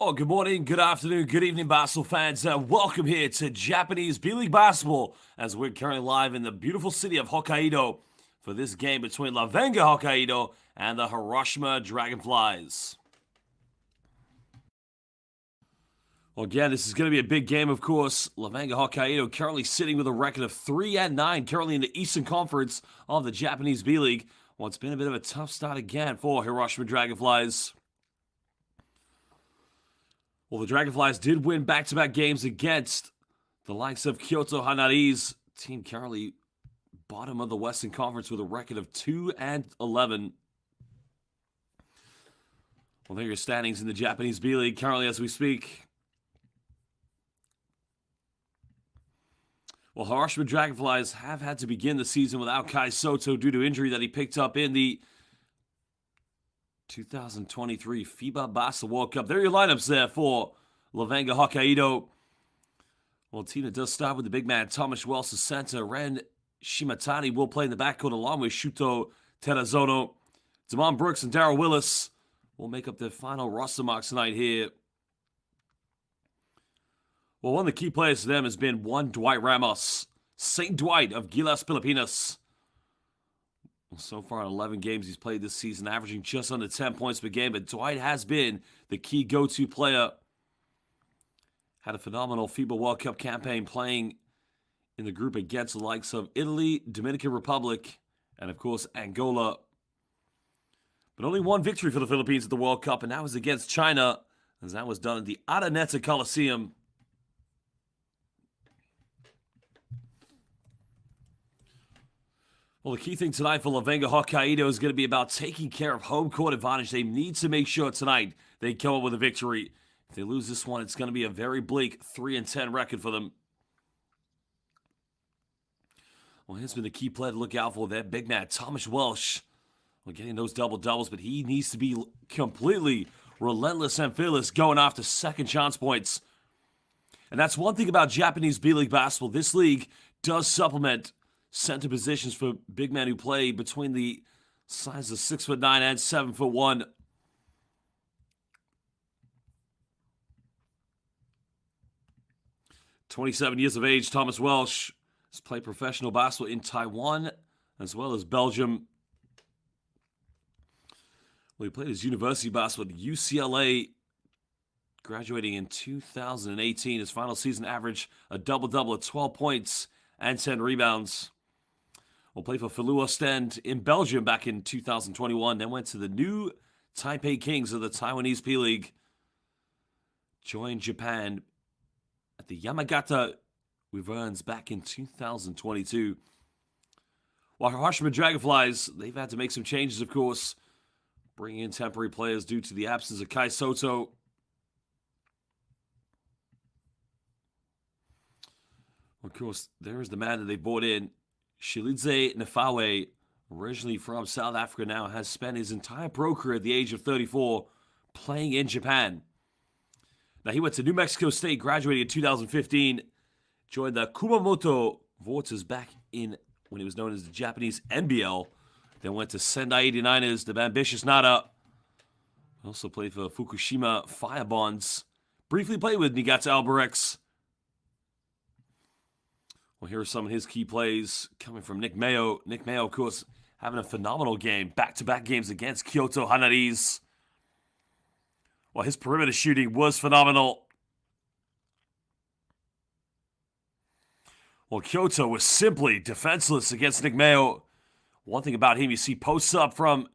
Oh, good morning, good afternoon, good evening, basketball fans. Welcome here to Japanese B.LEAGUE basketball as we're currently live in the beautiful city of Hokkaido for this game between LEVANGA Hokkaido and the Hiroshima Dragonflies. Well, again, this is going to be a big game, of course. LEVANGA Hokkaido currently sitting with a record of 3-9, currently in the Eastern Conference of the Japanese B.LEAGUE. Well, it's been a bit of a tough start again for Hiroshima Dragonflies. Well, the Dragonflies did win back-to-back games against the likes of Kyoto Hanari's team, currently bottom of the Western Conference with a record of 2-11. Well, there are your standings in the Japanese B.LEAGUE currently as we speak. Well, Hiroshima Dragonflies have had to begin the season without Kai Soto due to injury that he picked up in the 2023 FIBA Basketball World Cup. There are your lineups there for LEVANGA Hokkaido. Well, a team that does start with the big man Thomas Wells to center. Ren Shimatani will play in the backcourt along with Shuto Terazono. Damon Brooks and Darryl Willis will make up their final roster marks tonight here. Well, one of the key players for them has been one Dwight Ramos, St. Dwight of Gilas Pilipinas. So far in 11 games he's played this season, averaging just under 10 points per game. But Dwight has been the key go-to player. Had a phenomenal FIBA World Cup campaign playing in the group against the likes of Italy, Dominican Republic, and of course Angola. But only one victory for the Philippines at the World Cup, and that was against China, as that was done at the Araneta Coliseum. Well, the key thing tonight for LEVANGA Hokkaido is going to be about taking care of home court advantage. They need to make sure tonight they come up with a victory. If they lose this one, it's going to be a very bleak 3-10 record for them. Well, here's been the key player to look out for there. Big man Thomas Welsh. Well, getting those double-doubles, but he needs to be completely relentless and fearless going after second chance points. And that's one thing about Japanese B.LEAGUE basketball. This league does supplement center positions for big men who play between the size of 6'9" and 7'1". 27 years of age, Thomas Welsh has played professional basketball in Taiwan as well as Belgium. Well, he played his university basketball at UCLA, graduating in 2018. His final season averaged a double-double of 12 points and 10 rebounds. Will play for Filou Ostend in Belgium back in 2021. Then went to the new Taipei Kings of the Taiwanese B.LEAGUE. Joined Japan at the Yamagata Wyverns back in 2022. While Hiroshima Dragonflies, they've had to make some changes, of course, bringing in temporary players due to the absence of Kai Soto. Of course, there is the man that they brought in, Shilidze Nefawe, originally from South Africa, now has spent his entire pro career at the age of 34 playing in Japan. Now, he went to New Mexico State, graduated in 2015, joined the Kumamoto Vortas back in when he was known as the Japanese NBL, then went to Sendai 89ers, the ambitious Nara. Also played for Fukushima Firebonds. Briefly played with Niigata Albirex. Well, here are some of his key plays coming from Nick Mayo. Nick Mayo, of course, having a phenomenal game. Back-to-back games against Kyoto Hanari's. Well, his perimeter shooting was phenomenal. Well, Kyoto was simply defenseless against Nick Mayo. One thing about him, you see posts up from,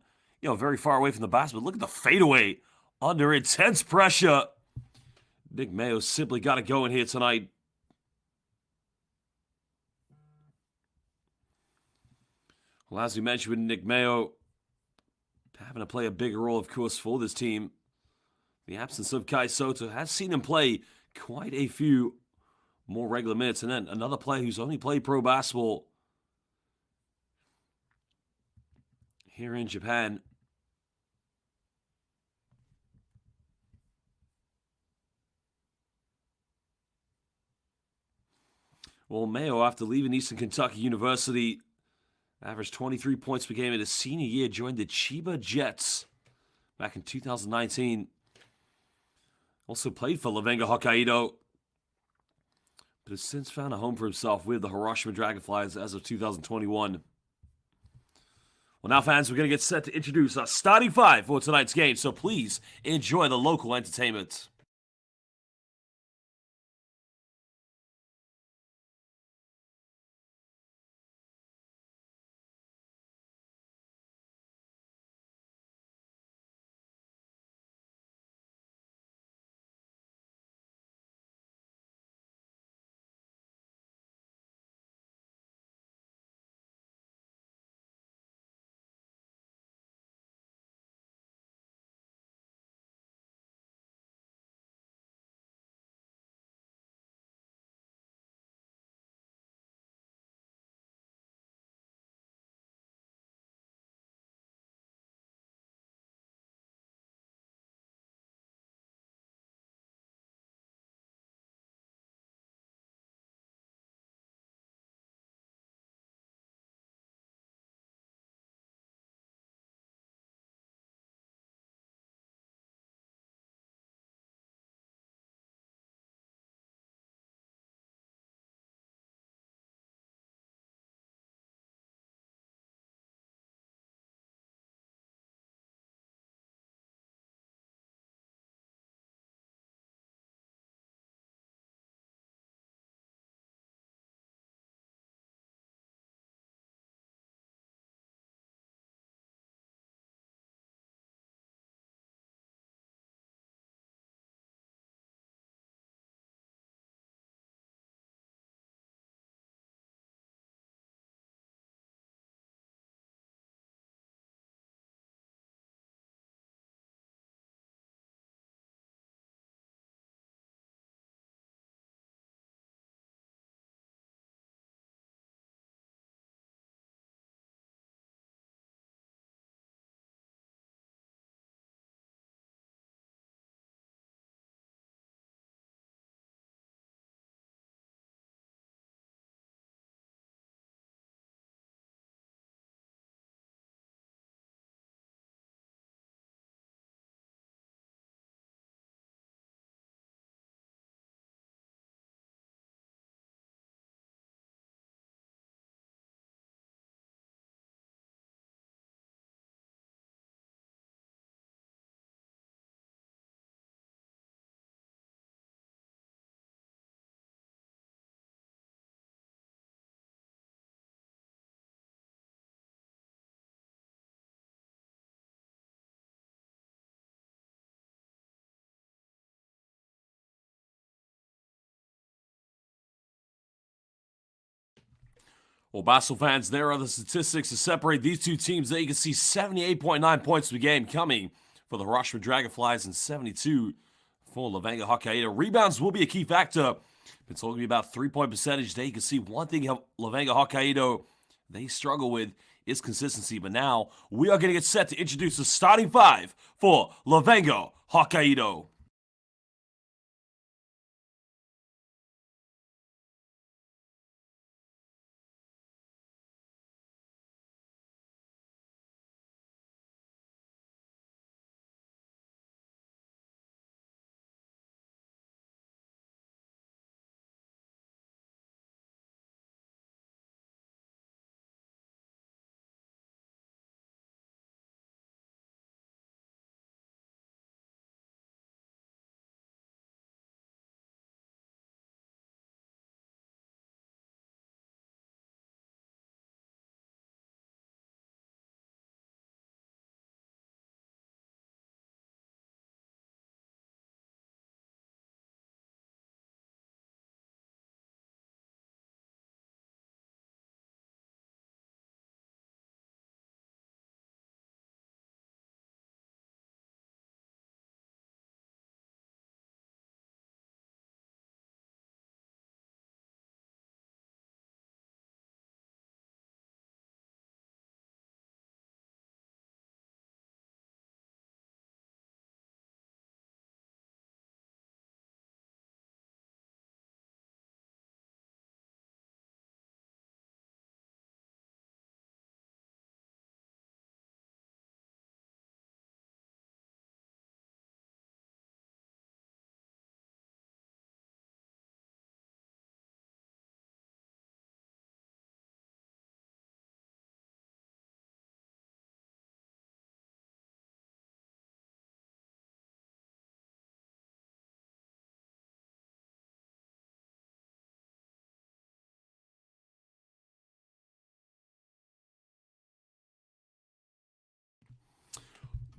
very far away from the basket. But look at the fadeaway under intense pressure. Nick Mayo simply got to go in here tonight. Well, as we mentioned with Nick Mayo, having to play a bigger role, of course, for this team. The absence of Kai Soto has seen him play quite a few more regular minutes. And then another player who's only played pro basketball here in Japan. Well, Mayo, after leaving Eastern Kentucky University, averaged 23 points per game in his senior year, joined the Chiba Jets back in 2019. Also played for LEVANGA HOKKAIDO, but has since found a home for himself with the HIROSHIMA Dragonflies as of 2021. Well, now, fans, we're going to get set to introduce our starting five for tonight's game, so please enjoy the local entertainment. Well, Basel fans, there are the statistics to separate these two teams. There you can see 78.9 points per game coming for the Hiroshima Dragonflies and 72 for LEVANGA HOKKAIDO. Rebounds will be a key factor. Been talking about 3-point percentage. There you can see one thing LEVANGA HOKKAIDO they struggle with is consistency. But now we are going to get set to introduce the starting five for LEVANGA HOKKAIDO.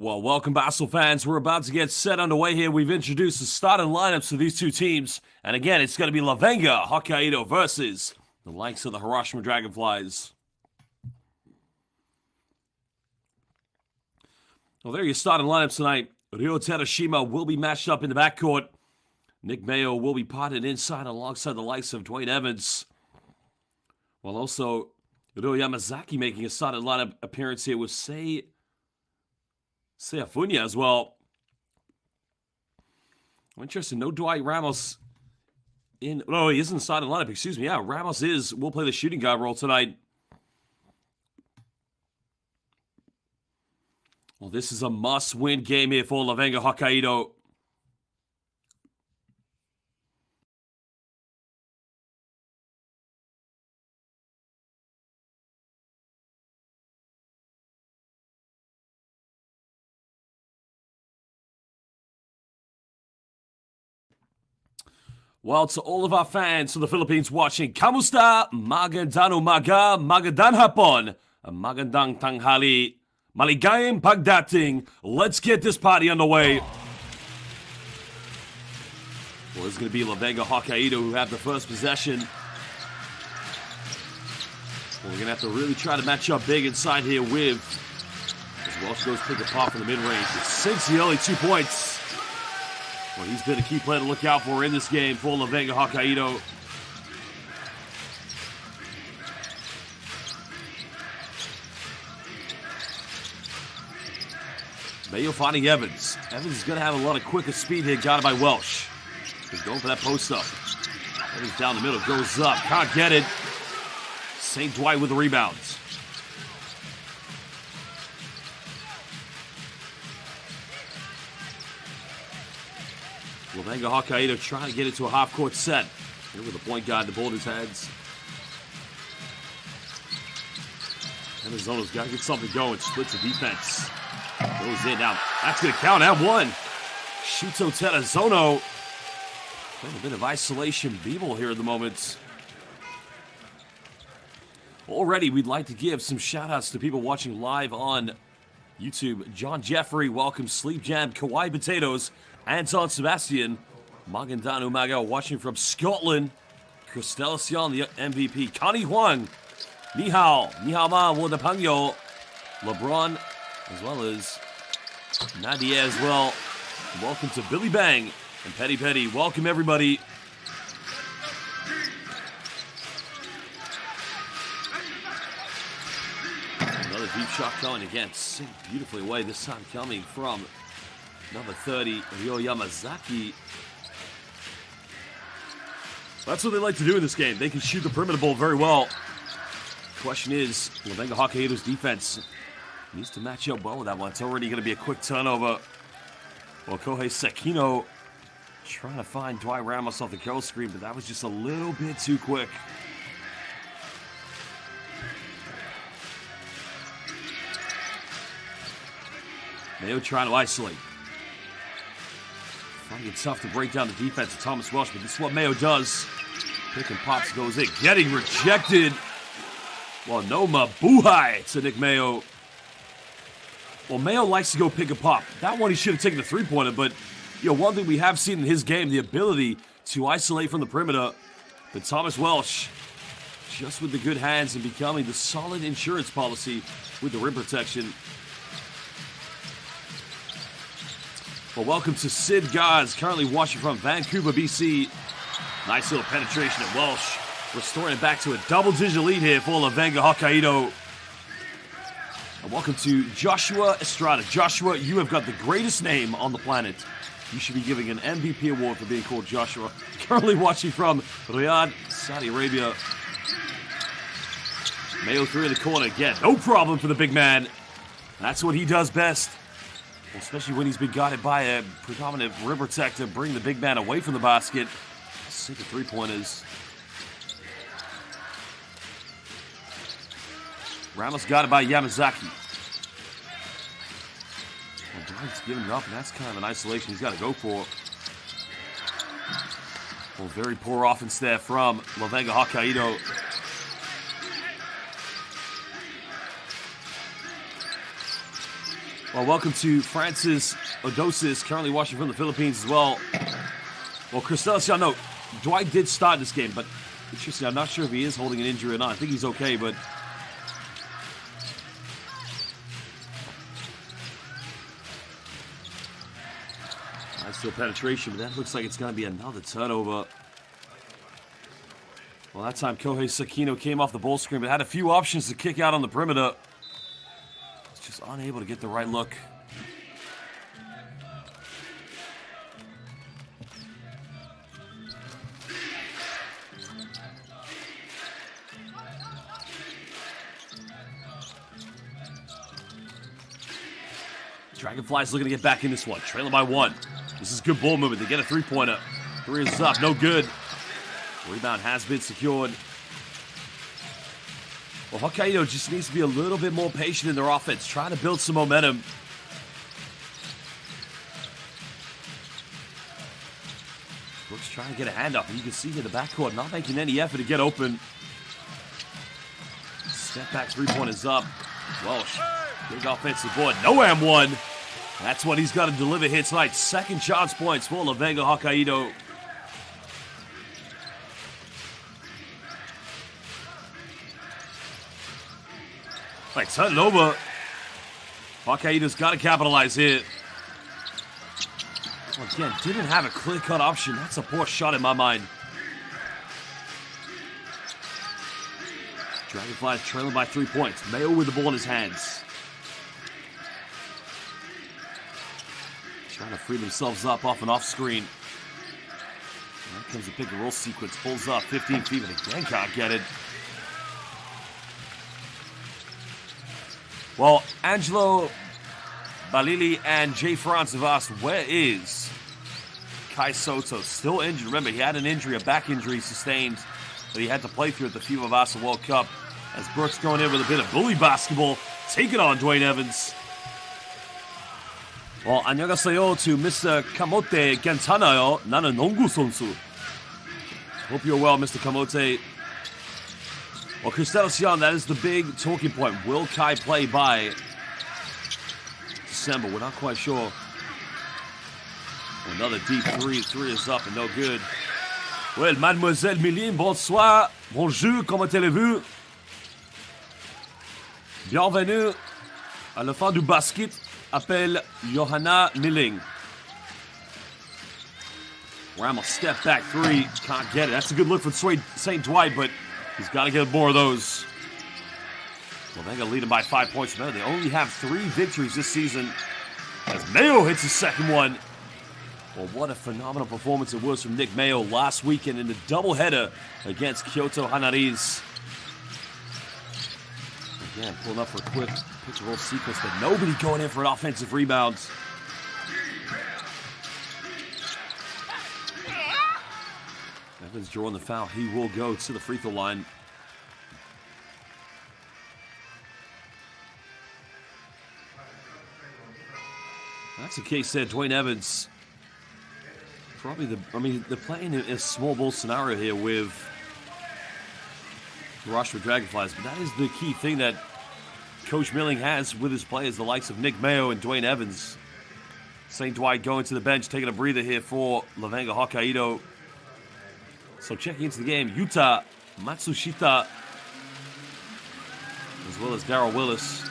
Well, welcome, Basel fans. We're about to get set underway here. We've introduced the starting lineups of these two teams. And again, it's going to be LEVANGA HOKKAIDO versus the likes of the HIROSHIMA DRAGONFLIES. Well, there you starting lineups tonight. HIROSHIMA will be matched up in the backcourt. Nick Mayo will be potted inside alongside the likes of Dwayne Evans. While also Ryo Yamazaki making a starting lineup appearance here with Seafunya as well. Interesting. No Dwight Ramos in. No, he isn't starting lineup. Excuse me. Yeah, Ramos will play the shooting guard role tonight. Well, this is a must-win game here for LEVANGA HOKKAIDO. Well, to all of our fans from the Philippines watching, kamusta? Magandang umaga, magandang hapon, magandang tanghali, maligayang pagdating. Let's get this party underway. Well, it's going to be LEVANGA HOKKAIDO who have the first possession. Well, we're going to have to really try to match up big inside here with, as Welsh goes pick apart from the mid-range. Since the early 2 points. Well, he's been a key player to look out for in this game for LEVANGA HOKKAIDO. Mayo finding Evans. Evans is going to have a lot of quicker speed here, guarded by Welsh. He's going for that post-up. Evans down the middle, goes up, can't get it. St. Dwight with the rebounds. LEVANGA HOKKAIDO trying to get it to a half-court set. Here with the point guard to hold his heads. Arizona's got to get something going. Splits the defense. Goes in. Now, that's going to count. And one. Shuto Terazono. Playing a bit of isolation b-ball here at the moment. Already, we'd like to give some shout-outs to people watching live on YouTube. John Jeffrey, welcome. Sleep Jam, Kawaii Potatoes. Anton Sebastian, Magandang umaga, watching from Scotland. Cristelacion, the MVP. Connie Huang, Ni hao ma, Wodapangyo. LeBron, as well as Nadia as well. Welcome to Billy Bang and Petty Petty. Welcome, everybody. Another deep shot coming again. Sent beautifully away, this time coming from number 30, Ryo Yamazaki. That's what they like to do in this game. They can shoot the perimeter ball very well. Question is, LEVANGA HOKKAIDO's defense needs to match up well with that one. It's already going to be a quick turnover. Well, Kohei Sekino trying to find Dwight Ramos off the kill screen, but that was just a little bit too quick. Mayo trying to isolate. Finding it tough to break down the defense of Thomas Welsh, but this is what Mayo does. Pick and pops goes in. Getting rejected. Well, no mabuhay to Nick Mayo. Well, Mayo likes to go pick and pop. That one he should have taken the three-pointer, but one thing we have seen in his game, the ability to isolate from the perimeter. But Thomas Welsh, just with the good hands and becoming the solid insurance policy with the rim protection. Well, welcome to Sid Gods, currently watching from Vancouver, BC. Nice little penetration at Welsh, restoring it back to a double-digit lead here for LEVANGA HOKKAIDO. And welcome to Joshua Estrada. Joshua, you have got the greatest name on the planet. You should be giving an MVP award for being called Joshua. Currently watching from Riyadh, Saudi Arabia. Mayo through in the corner again. No problem for the big man. That's what he does best. Especially when he's been guarded by a predominant rim protector, bring the big man away from the basket. Sick of three-pointers. Ramos guarded by Yamazaki. Well, Dwight's giving it up, and that's kind of an isolation he's got to go for. Well, very poor offense there from LEVANGA HOKKAIDO. Well, welcome to Francis Odosis, currently watching from the Philippines as well. Well, Cristelacion, no, Dwight did start this game, but interesting, I'm not sure if he is holding an injury or not. I think he's okay, but... That's still penetration, but that looks like it's going to be another turnover. Well, that time Kohei Sakino came off the ball screen, but had a few options to kick out on the perimeter. He's just unable to get the right look. Dragonflies looking to get back in this one, trailing by 1. This is good ball movement. They get a three-pointer. 3 is up, no good. Rebound has been secured. Well, Hokkaido just needs to be a little bit more patient in their offense, trying to build some momentum. Brooks trying to get a handoff, and you can see here the backcourt not making any effort to get open. Step back three-point is up. Welsh, big offensive board. No and one. That's what he's got to deliver here tonight. Second chance points for LEVANGA Hokkaido. Like, turn it over. Hokkaido's got to capitalize here. Well, again, didn't have a clear-cut option. That's a poor shot in my mind. Dragonflies trailing by 3 points. Mayo with the ball in his hands. Trying to free themselves up off and off screen. Here comes the pick and roll sequence. Pulls up 15 feet, but again can't get it. Well, Angelo Balili and Jay France have asked, where is Kai Soto? Still injured. Remember, he had an injury, a back injury sustained that he had to play through at the FIBA Vasa World Cup. As Brooks going in with a bit of bully basketball, taking on Dwayne Evans. Well, 안녕하세요 to Mr. Kamote 괜찮아요. 나는 농구 선수. Hope you're well, Mr. Kamote. Well, Cristelacion, that is the big talking point. Will Kai play by December? We're not quite sure. Another deep three. 3 is up and no good. Well, Mademoiselle Milline, bonsoir. Bonjour, comment allez-vous? Bienvenue à la fin du basket. Appelle Johanna Milling. Ramos step back 3. Can't get it. That's a good look for St. Dwight, but he's got to get more of those. Well, they're going to lead him by 5 points. Remember, they only have 3 victories this season. As Mayo hits his second one. Well, what a phenomenal performance it was from Nick Mayo last weekend in the doubleheader against Kyoto Hanaris. Again, pulling up for a quick pitch-and-roll sequence, but nobody going in for an offensive rebound. Evans drawing the foul. He will go to the free throw line. That's the case there. Dwayne Evans. Probably they're playing in a small ball scenario here with the Hiroshima Dragonflies, but that is the key thing that Coach Milling has with his players, the likes of Nick Mayo and Dwayne Evans. St. Dwight going to the bench, taking a breather here for LEVANGA Hokkaido. So checking into the game, Yuta Matsushita, as well as Darryl Willis.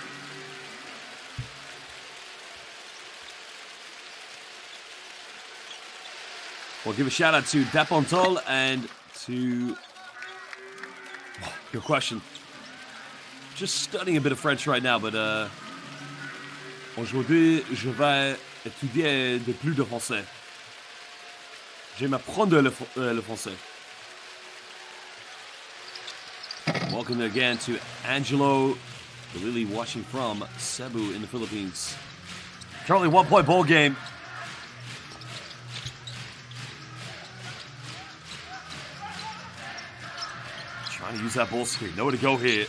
We'll give a shout out to Dapontol and to your question. Just studying a bit of French right now, but aujourd'hui, je vais étudier de plus de français. Je vais m'apprendre le français. Welcome again to Angelo Balili watching from Cebu in the Philippines. Currently 1-point ball game. Trying to use that ball screen. Nowhere to go here.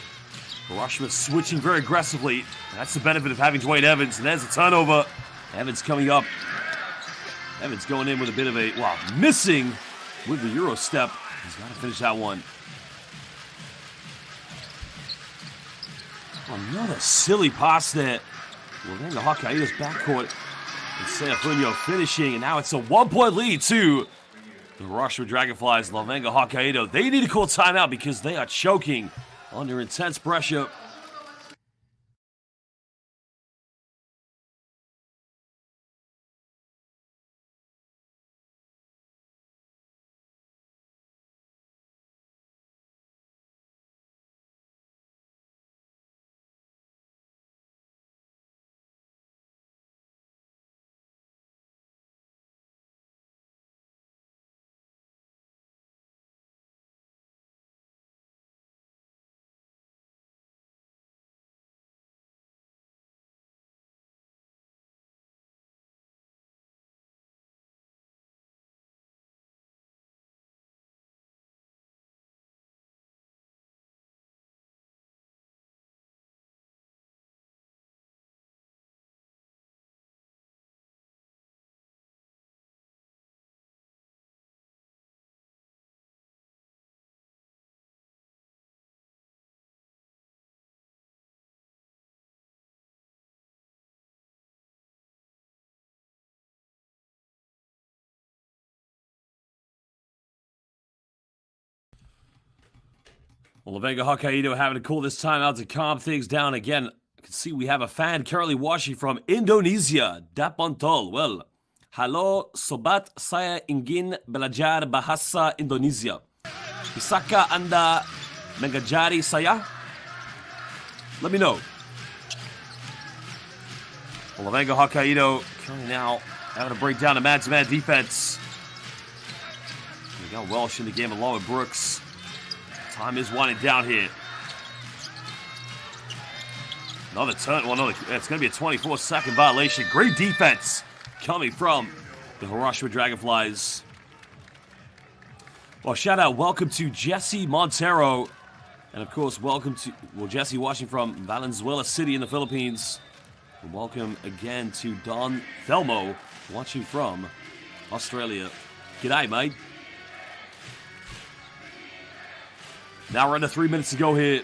Hiroshima switching very aggressively. That's the benefit of having Dwayne Evans. And there's a turnover. Evans coming up. Evans going in with a bit of a, wow, missing with the Euro step. He's got to finish that one. Another silly pass there. Levanga Hokkaido's backcourt. And Sanfunyo finishing, and now it's a 1-point lead to the Hiroshima Dragonflies. Levanga Hokkaido, they need to call timeout because they are choking under intense pressure. Well, Levanga Hokkaido having to call this timeout to calm things down again. I can see we have a fan currently watching from Indonesia, Dapontol. Well, halo sobat, saya ingin belajar bahasa Indonesia. Bisakah Anda mengajari saya? Let me know. Well, Levanga Hokkaido currently now having to break down a man-to-man defense. We got Welsh in the game along with Brooks. Time is winding down here. Another turn. Well, no, it's going to be a 24-second violation. Great defense coming from the Hiroshima Dragonflies. Well, shout out. Welcome to Jesse Montero. And, of course, welcome to, well, Jesse watching from Valenzuela City in the Philippines. And welcome again to Don Thelmo watching from Australia. G'day, mate. Now we're under 3 minutes to go here.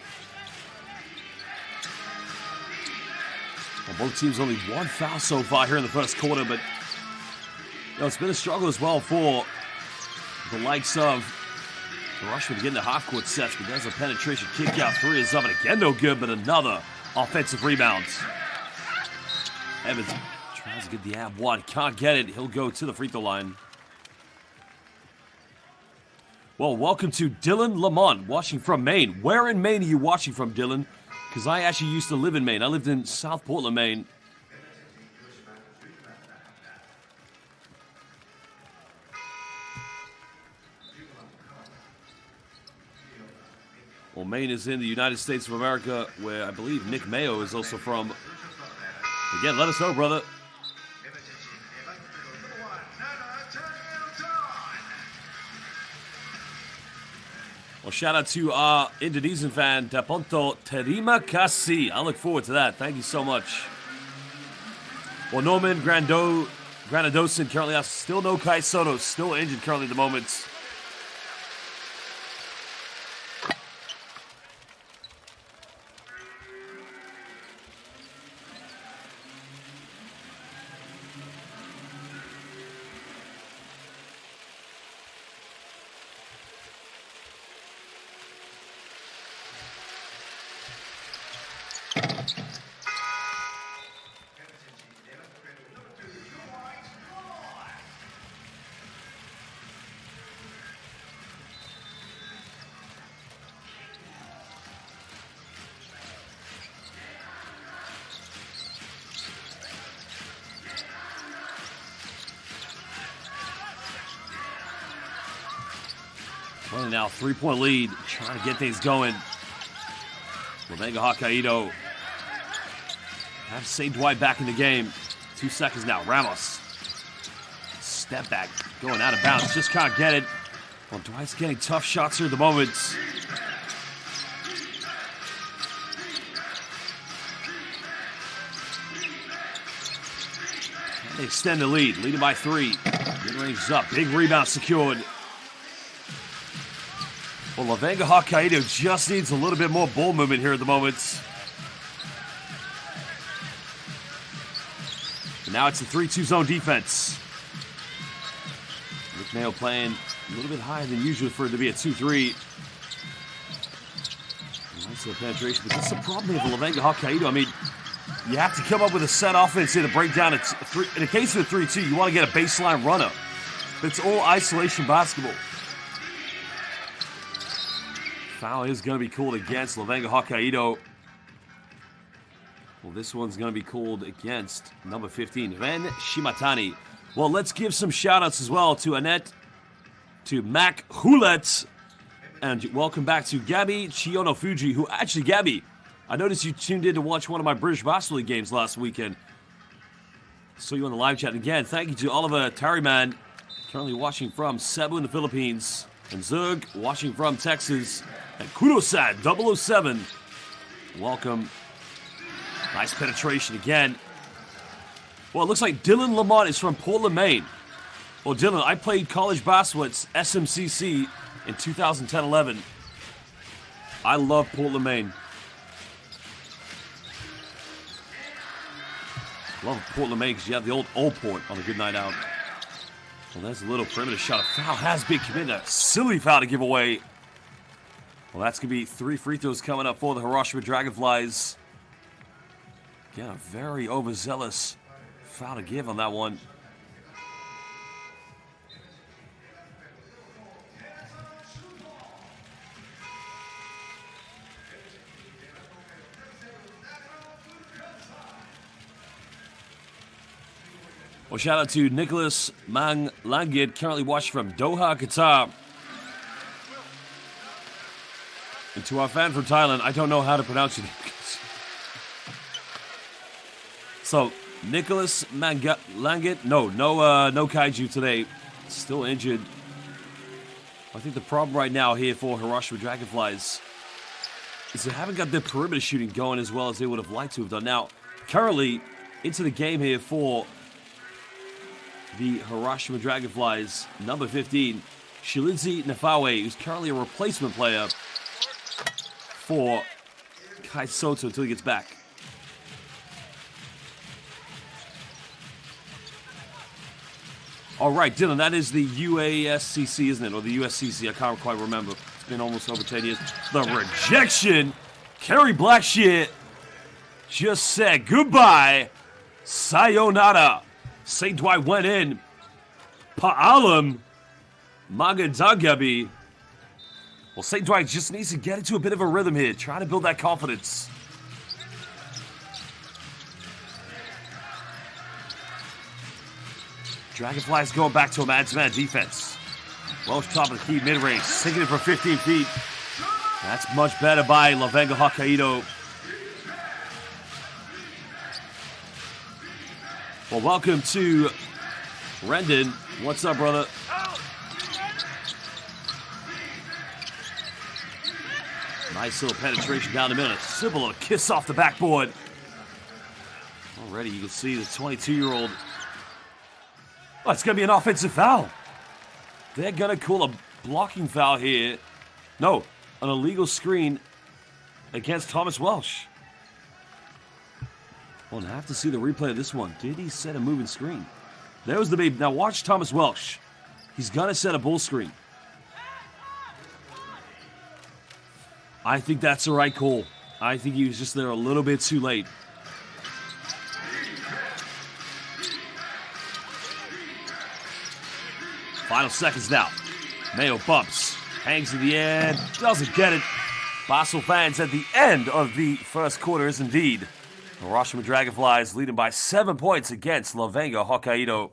Well, both teams only one foul so far here in the first quarter, but you know, it's been a struggle as well for the likes of Hiroshima to get into half-court sets, but there's a penetration kick out. Three is up, and again no good, but another offensive rebound. Evans tries to get the ab one, can't get it. He'll go to the free throw line. Well, welcome to Dylan Lamont, watching from Maine. Where in Maine are you watching from, Dylan? Because I actually used to live in Maine. I lived in South Portland, Maine. Well, Maine is in the United States of America, where I believe Nick Mayo is also from. Again, let us know, brother. Well, shout out to our Indonesian fan, Daponto Terima Kasih. I look forward to that. Thank you so much. Well, Norman Granadosin currently out. Still no Kai Soto. Still injured currently at the moment. Well, now 3-point lead, trying to get things going. Levanga Hokkaido have St. Dwight back in the game. 2 seconds now. Ramos. Step back, going out of bounds. Just can't get it. Well, Dwight's getting tough shots here at the moment. They extend the lead, leading by 3. Mid-range is up. Big rebound secured. Well, Levanga Hokkaido just needs a little bit more ball movement here at the moment. now it's a 3-2 zone defense. Nick Mayo playing a little bit higher than usual for it to be a 2-3. Nice little penetration, but that's the problem with LEVANGA HOKKAIDO. I mean, you have to come up with a set offense here to break down. In the case of a 3-2, you want to get a baseline runner. But it's all isolation basketball. Foul is going to be called against LEVANGA HOKKAIDO. Well, this one's going to be called against number 15, Ren Shimatani. Well, let's give some shout-outs as well to Annette, to Mac Hulet, and welcome back to Gabby Chiyono-Fuji, who actually, Gabby, I noticed you tuned in to watch one of my British Basketball League games last weekend. Saw you on the live chat. And again, thank you to Oliver Tarryman, currently watching from Cebu in the Philippines, and Zerg watching from Texas, and Kudosad 007. Welcome. Nice penetration again. Well, it looks like Dylan Lamont is from Portland, Maine. Well, Dylan, I played college basketball at SMCC in 2010-11. I love Portland, Maine. Love Portland, Maine because you have the old port on a good night out. Well, there's a little perimeter shot. A foul has been committed. A silly foul to give away. Well, that's going to be 3 free throws coming up for the Hiroshima Dragonflies. Again, a very overzealous foul to give on that one. Well, shout out to Nicholas Mang Langit, currently watching from Doha, Qatar. And to our fan from Thailand, I don't know how to pronounce your name. So, Nicholas Langit, no Kaiju today. Still injured. I think the problem right now here for Hiroshima Dragonflies is they haven't got their perimeter shooting going as well as they would have liked to have done. Now, currently, into the game here for the Hiroshima Dragonflies, number 15, Shilizi Nafawe, who's currently a replacement player for Kai Soto until he gets back. All right, Dylan, that is the UASCC, isn't it? Or the USCC, I can't quite remember. It's been almost over 10 years. The rejection. Kerry Blackshear just said goodbye. Sayonara. St. Dwight went in. Pa'alam. Magadagabi. Well, St. Dwight just needs to get into a bit of a rhythm here. Trying to build that confidence. Dragonflies going back to a man-to-man defense. Welsh top of the key mid-range. Sinking it from 15 feet. That's much better by LEVANGA HOKKAIDO. Well, welcome to Rendon. What's up, brother? Nice little penetration down the middle. A simple little kiss off the backboard. Already you can see the 22-year-old. Oh, it's going to be an offensive foul. They're going to call a blocking foul here. No, an illegal screen against Thomas Welsh. Well, I have to see the replay of this one. Did he set a moving screen? There was the baby. Now watch Thomas Welsh. He's going to set a bull screen. I think that's the right call. I think he was just there a little bit too late. Final seconds now. Mayo bumps. Hangs in the air. Doesn't get it. Basel fans at the end of the first quarter is indeed Hiroshima Dragonflies leading by 7 points against LEVANGA HOKKAIDO.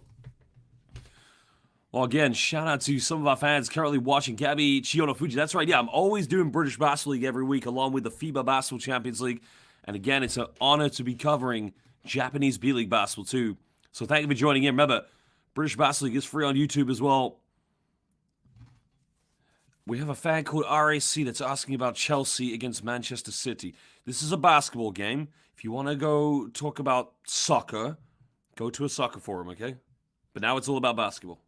Well, again, shout out to some of our fans currently watching. Gabby Chiyono-Fuji. That's right. Yeah, I'm always doing British Basketball League every week along with the FIBA Basketball Champions League. And again, it's an honor to be covering Japanese B.LEAGUE basketball too. So thank you for joining in. Remember, British Basketball League is free on YouTube as well. We have a fan called RAC that's asking about Chelsea against Manchester City. This is a basketball game. If you want to go talk about soccer, go to a soccer forum, okay? But now it's all about basketball.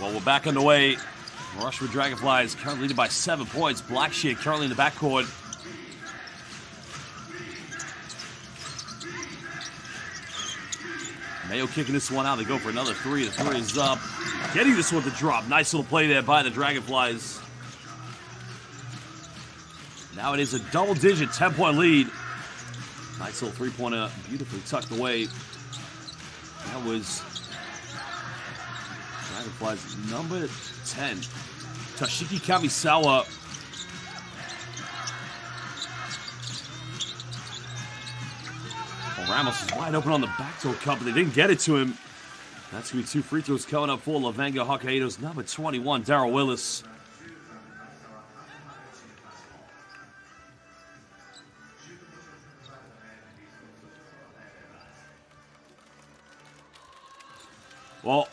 Well, we're back underway. Hiroshima Dragonflies currently leading by 7 points. Black Shit currently in the backcourt. Mayo kicking this one out. They go for another three. The three is up. Getting this one to drop. Nice little play there by the Dragonflies. Now it is a double-digit 10-point lead. Nice little three-pointer. Beautifully tucked away. That was Dragonflies number 10. Toshiki Kamisawa. Well, Ramos is wide open on the backdoor cut, but they didn't get it to him. That's going to be 2 free throws coming up for LEVANGA Hokkaido's number 21, Darryl Willis. Well,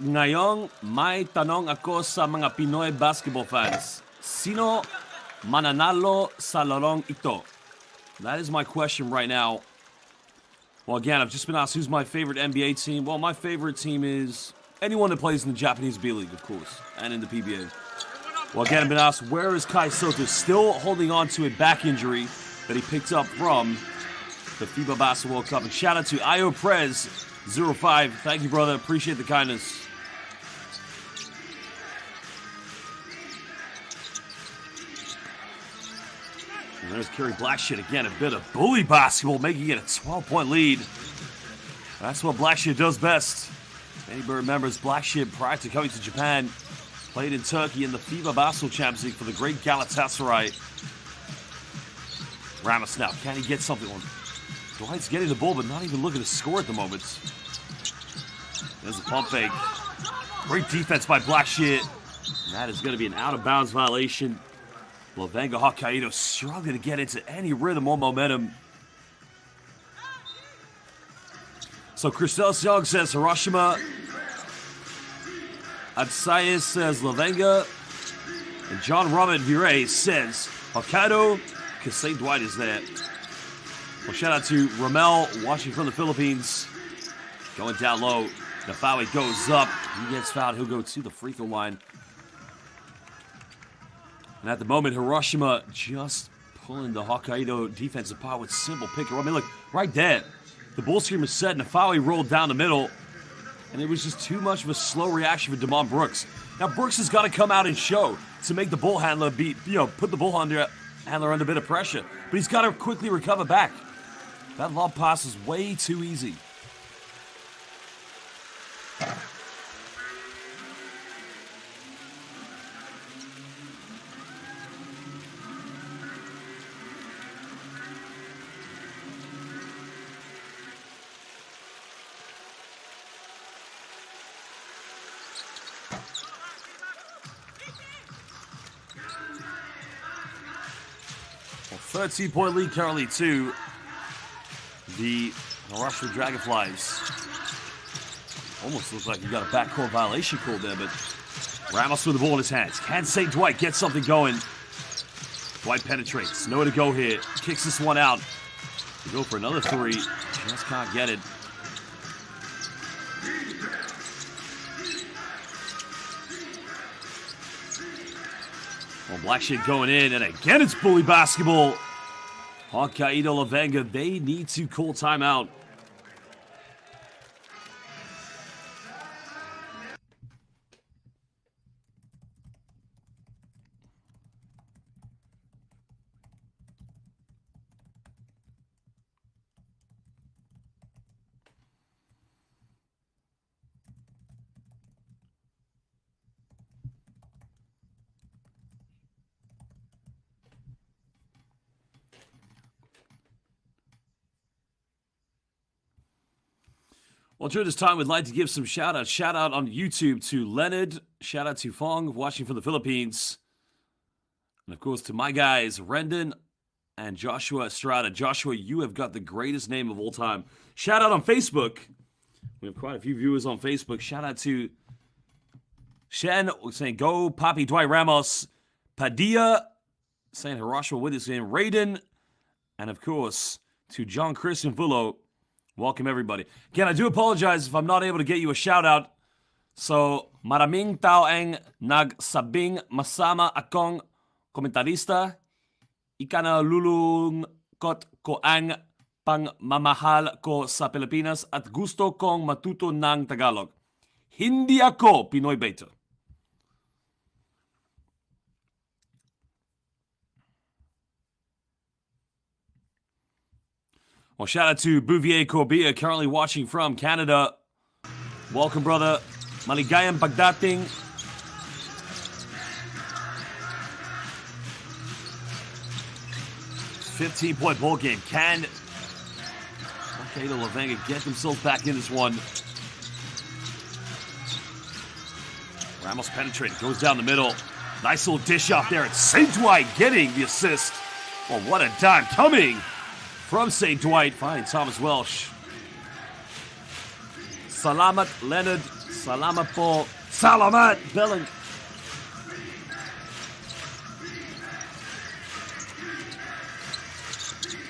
ngayon may tanong ako sa mga Pinoy basketball fans. Sino mananalo sa larong ito? That is my question right now. Well, again, I've just been asked who's my favorite NBA team. Well, my favorite team is anyone that plays in the Japanese B.LEAGUE, of course, and in the PBA. Well, again, I've been asked, where is Kai Soto? Still holding on to a back injury that he picked up from the FIBA Basketball World Cup. And shout out to Io Prez 05. Thank you, brother. Appreciate the kindness. And there's Kerry Blackshear again. A bit of bully basketball, making it a 12-point lead. That's what Blackshear does best. Anybody remembers Blackshear prior to coming to Japan, played in Turkey in the FIBA Basketball Champions League for the great Galatasaray. Ramos now. Can he get something on? Dwight's getting the ball, but not even looking to score at the moment. There's a pump fake. Great defense by Blackshear. That is going to be an out-of-bounds violation. LEVANGA Hokkaido struggling to get into any rhythm or momentum. So Christelle Young says Hiroshima. Adsayas says LEVANGA. And John Robert Vire says Hokkaido, because St. Dwight is there. Well, shout out to Ramel watching from the Philippines. Going down low. Nafawi goes up. He gets fouled. He'll go to the free throw line. And at the moment, Hiroshima just pulling the Hokkaido defense apart with simple pick and roll. I mean, look, right there. The ball screen was set. Nafawi rolled down the middle. And it was just too much of a slow reaction for Damon Brooks. Now, Brooks has got to come out and show to make the ball handler put the ball handler under a bit of pressure. But he's got to quickly recover back. That lob pass is way too easy. Well, 13-point lead currently to the Hiroshima Dragonflies. Almost looks like you got a backcourt violation called there, but Ramos with the ball in his hands. Can St. Dwight get something going? Dwight penetrates. Nowhere to go here. Kicks this one out. To go for another three. Just can't get it. Well, Blackshear going in, and again it's bully basketball. Hokkaido LEVANGA, they need to call timeout. Well, during this time, we'd like to give some shout-outs. Shout-out on YouTube to Leonard. Shout-out to Fong, watching from the Philippines. And, of course, to my guys, Rendon and Joshua Estrada. Joshua, you have got the greatest name of all time. Shout-out on Facebook. We have quite a few viewers on Facebook. Shout-out to Shen saying, go, Papi Dwight Ramos. Padilla saying Hiroshima with his name. Raiden. And, of course, to John Christian Fullo. Welcome, everybody. Again, I do apologize if I'm not able to get you a shout-out. So, Maraming tao ang nagsabing masama akong komentarista. Ikanalulungkot ko ang pangmamahal ko sa Pilipinas at gusto kong matuto ng Tagalog. Hindi ako Pinoy beta. Well, shout out to Bouvier Corbia, currently watching from Canada. Welcome, brother. Maligayang pagdating. $15-point ball game. Can HOKKAIDO LEVANGA get themselves back in this one? Ramos penetrating, goes down the middle. Nice little dish out there. It's St. Dwight getting the assist. Oh, what a dime coming from St. Dwight, finding Thomas Welsh. Salamat, Leonard. Salamat po. Salamat, Belling.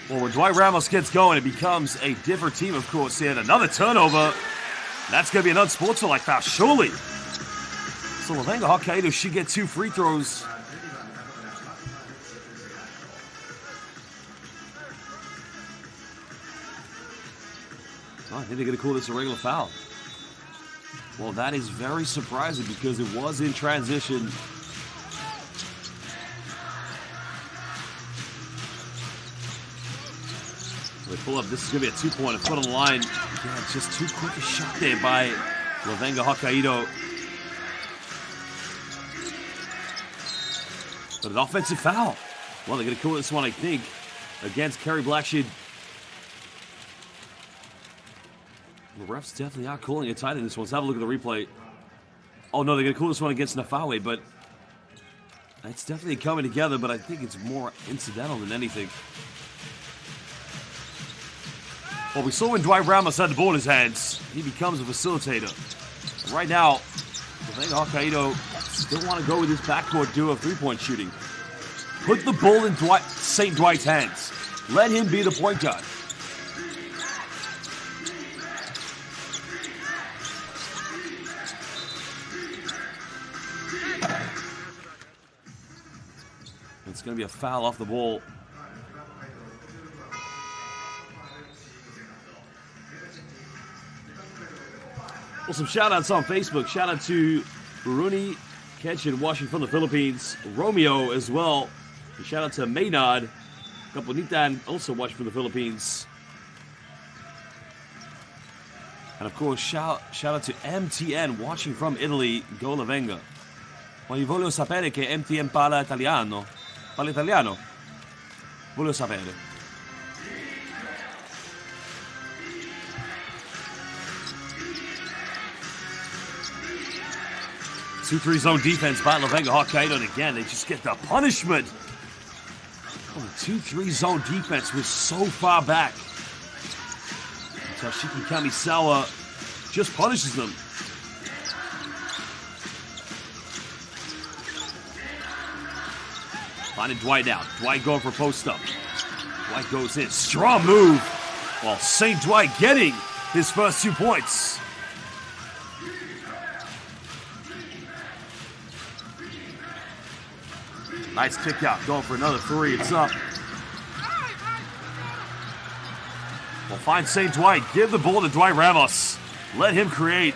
Well, when Dwight Ramos gets going, it becomes a different team, of course. And another turnover. That's going to be an unsportsmanlike foul, surely. So LEVANGA HOKKAIDO should get 2 free throws. I think they're going to call this a regular foul. Well, that is very surprising because it was in transition. They pull up. This is going to be a 2-pointer. Foot on the line. Yeah, just too quick a shot there by LEVANGA HOKKAIDO. But an offensive foul. Well, they're going to call this one, I think, against Kerry Blackshear. The refs definitely are calling it tight in this one. Let's have a look at the replay. Oh, no, they're going to call this one against Nafawe, but it's definitely coming together, but I think it's more incidental than anything. Well, we saw when Dwight Ramos had the ball in his hands, he becomes a facilitator. And right now, LEVANGA HOKKAIDO still want to go with this backcourt duo of three-point shooting. Put the ball in St. Dwight's hands. Let him be the point guard. It's going to be a foul off the ball. Well, some shout-outs on Facebook. Shout out to Bruni Ketchin watching from the Philippines. Romeo as well. And shout out to Maynard Kapunitan also watching from the Philippines. And of course, shout out to MTN watching from Italy. Go LEVANGA. Voglio sapere che MTN parla italiano. Parla italiano? Voglio sapere. Two-three zone defense by LEVANGA HOKKAIDO, and again, they just get the punishment. Oh, the 2-3 zone defense was so far back. Toshiki Kamisawa just punishes them. Finding Dwight out. Dwight going for post-up. Dwight goes in. Strong move. While St. Dwight getting his first 2 points. Nice kick out. Going for another 3. It's up. Well, find St. Dwight. Give the ball to Dwight Ramos. Let him create.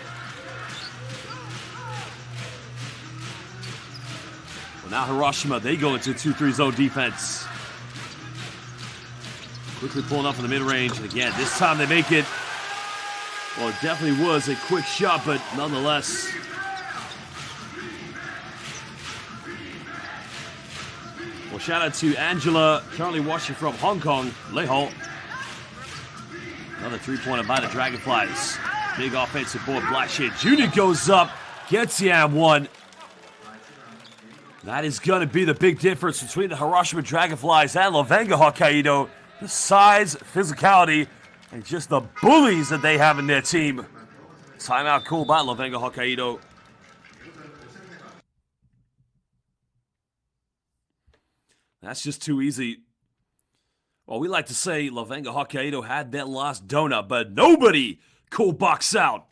Now Hiroshima, they go into 2-3 zone defense. Quickly pulling up in the mid-range. And again, this time they make it. Well, it definitely was a quick shot, but nonetheless. Well, shout out to Angela, currently watching from Hong Kong, Leho. Another 3-pointer by the Dragonflies. Big offensive board. Blackshear Jr. goes up, gets the and one. That is going to be the big difference between the Hiroshima Dragonflies and LEVANGA HOKKAIDO. The size, physicality, and just the bullies that they have in their team. Timeout called by LEVANGA HOKKAIDO. That's just too easy. Well, we like to say LEVANGA HOKKAIDO had that last donut, but nobody could box out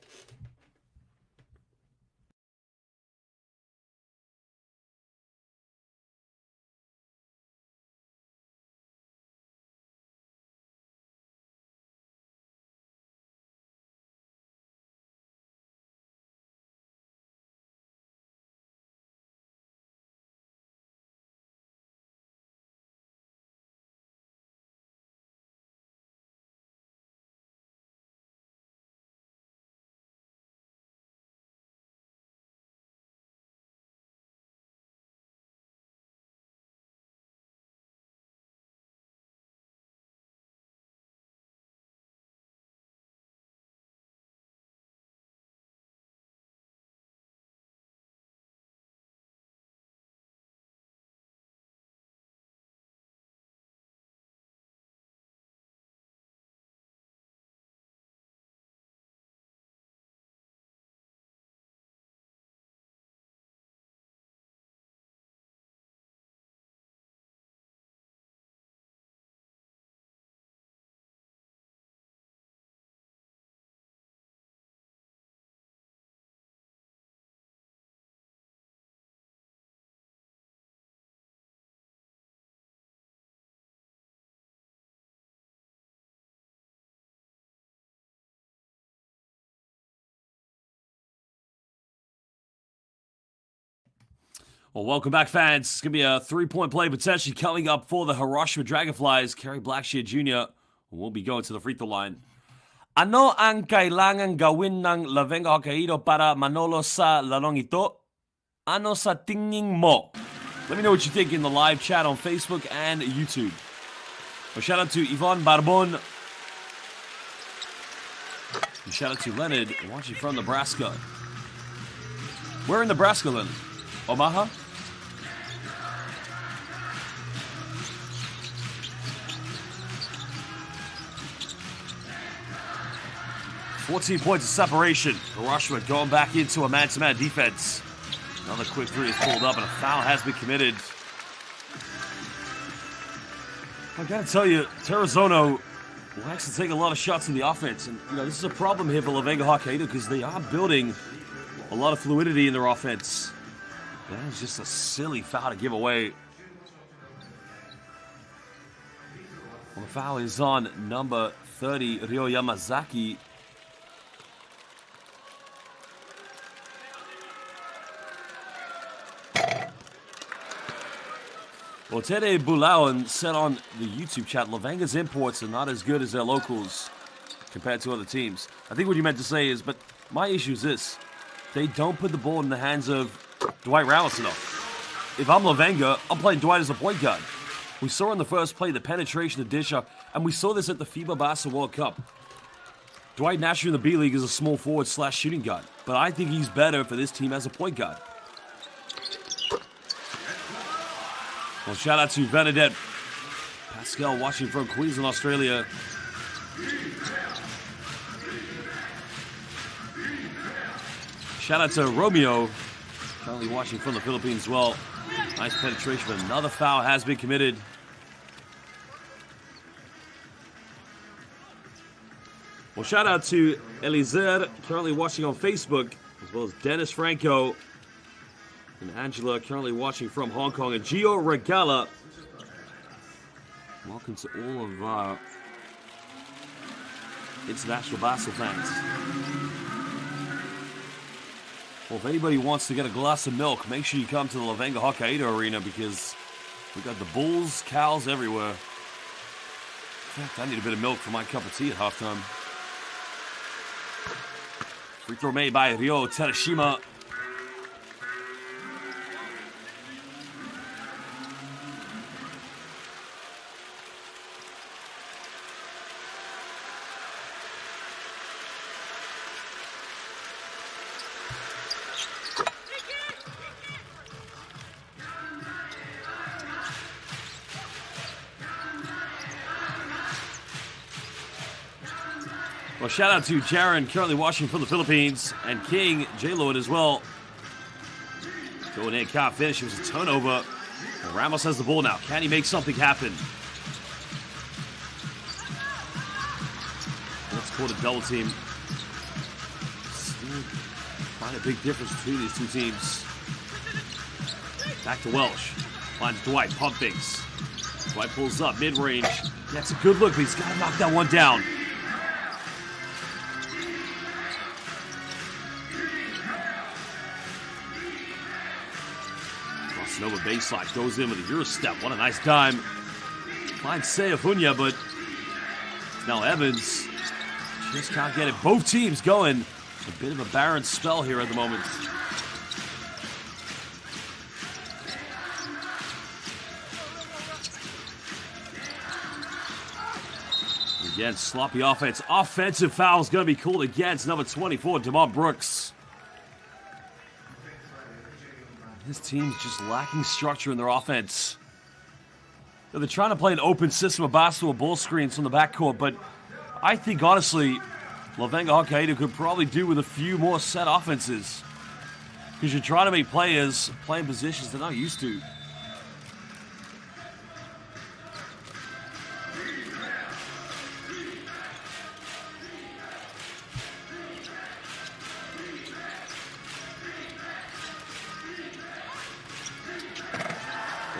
Well, welcome back, fans. It's going to be a three-point play potentially coming up for the Hiroshima Dragonflies. Kerry Blackshear Jr. will be going to the free throw line. Ano ang kailangan gawin ng LEVANGA HOKKAIDO para manalo sa larong ito? Ano sa tingin mo? Let me know what you think in the live chat on Facebook and YouTube. A shout out to Yvonne Barbon. And shout out to Leonard, watching from Nebraska. Where in Nebraska, Leonard? Omaha? "14 points of separation. Hiroshima going back into a man-to-man defense. Another quick three is pulled up, and a foul has been committed. I gotta tell you, Terrazono likes to take a lot of shots in the offense, and this is a problem here for LEVANGA HOKKAIDO because they are building a lot of fluidity in their offense. That is just a silly foul to give away. Well, the foul is on number 30, Ryo Yamazaki. Well, Tere Bulawan said on the YouTube chat, LEVANGA's imports are not as good as their locals compared to other teams. I think what you meant to say is, but my issue is this. They don't put the ball in the hands of Dwight Ramos enough. If I'm LEVANGA, I'm playing Dwight as a point guard. We saw in the first play the penetration of Disha, and we saw this at the FIBA Basketball World Cup. Dwight naturally in the B-League is a small forward / shooting guard, but I think he's better for this team as a point guard. Well, shout out to Bernadette Pascal watching from Queensland, Australia. Shout out to Romeo, currently watching from the Philippines as well. Nice penetration, but another foul has been committed. Well, shout out to Elizer, currently watching on Facebook, as well as Dennis Franco. And Angela, currently watching from Hong Kong. And Gio Regala. Welcome to all of our international basketball fans. Well, if anybody wants to get a glass of milk, make sure you come to the LEVANGA HOKKAIDO arena because we've got the bulls, cows everywhere. In fact, I need a bit of milk for my cup of tea at halftime. Free throw made by Ryo Terashima. Well, shout out to Jaron, currently watching from the Philippines, and King, J-Lord as well. Going in, can't finish. It was a turnover. And Ramos has the ball now. Can he make something happen? Let's call it a double team. Still find a big difference between these two teams. Back to Welsh. Finds Dwight, pump fakes. Dwight pulls up, mid-range. That's a good look, but he's got to knock that one down. Over baseline, goes in with a Euro step. What a nice dime. Finds Seafunya, but now Evans just can't get it. Both teams going. A bit of a barren spell here at the moment. Again, sloppy offense. Offensive foul is going to be called against number 24, Demond Brooks. This team's just lacking structure in their offense. They're trying to play an open system of basketball ball screens from the backcourt, but I think, honestly, LEVANGA HOKKAIDO could probably do with a few more set offenses. Because you're trying to make players play in positions they're not used to.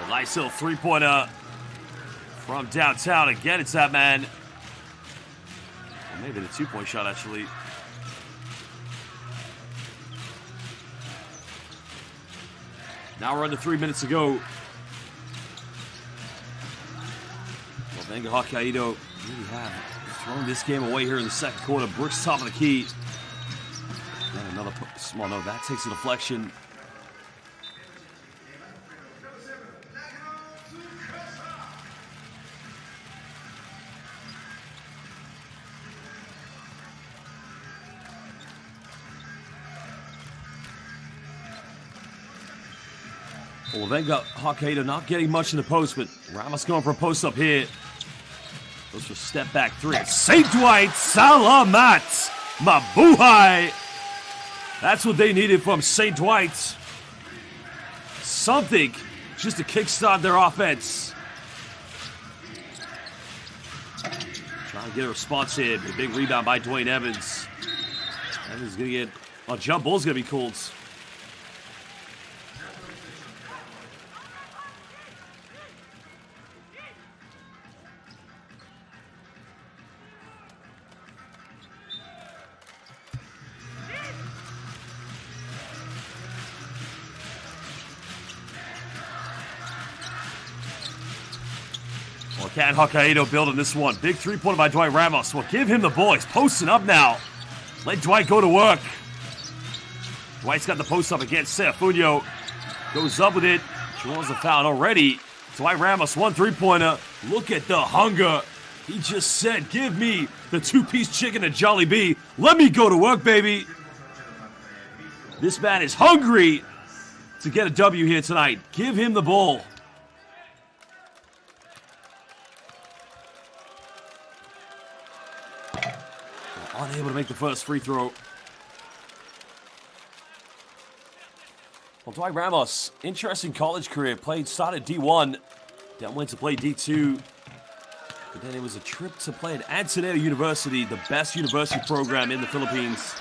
Nice little three-pointer from downtown. Again, it's that man. Or maybe the two-point shot, actually. Now we're under 3 minutes to go. LEVANGA HOKKAIDO really have thrown this game away here in the second quarter. Brooks top of the key. And another small note. That takes a deflection. Well, LEVANGA HOKKAIDO not getting much in the post, but Ramos going for a post up here. Goes for step back three. St. Dwight, Salamat, Mabuhay. That's what they needed from St. Dwight. Something just to kickstart their offense. Trying to get a response here. A big rebound by Dwayne Evans. Evans going to get... Oh, jump ball's going to be called. Well, can HOKKAIDO build on this one? Big three-pointer by Dwight Ramos. Well, give him the ball. He's posting up now. Let Dwight go to work. Dwight's got the post up against Serfunio. Goes up with it. Draws the foul already. Dwight Ramos, 1 3-pointer. Look at the hunger. He just said, give me the two-piece chicken at Jollibee. Let me go to work, baby. This man is hungry to get a W here tonight. Give him the ball. Unable to make the first free throw. Well, Dwight Ramos, interesting college career. Started D1, then went to play D2. But then it was a trip to play at Antonio University, the best university program in the Philippines.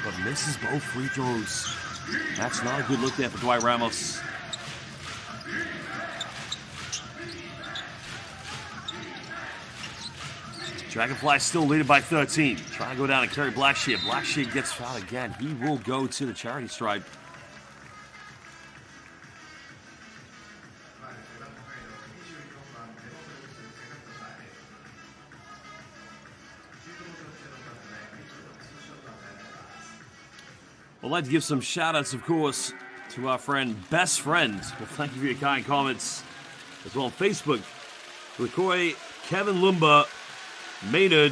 But misses both free throws. That's not a good look there for Dwight Ramos. Dragonflies still leading by 13. Trying to go down and carry Blackshear. Blackshear gets fouled again. He will go to the charity stripe. I'd like to give some shout-outs, of course, to our friend, Best Friend. Well, thank you for your kind comments. As well on Facebook. Rikoy, Kevin Lumba, Maynard,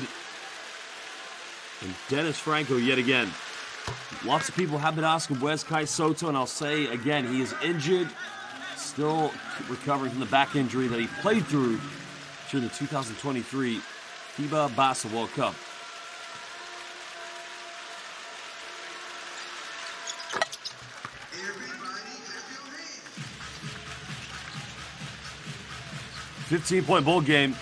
and Dennis Franco yet again. Lots of people have been asking, where's Kai Soto? And I'll say again, he is injured. Still recovering from the back injury that he played through during the 2023 FIBA Basketball World Cup. $15-point ball game.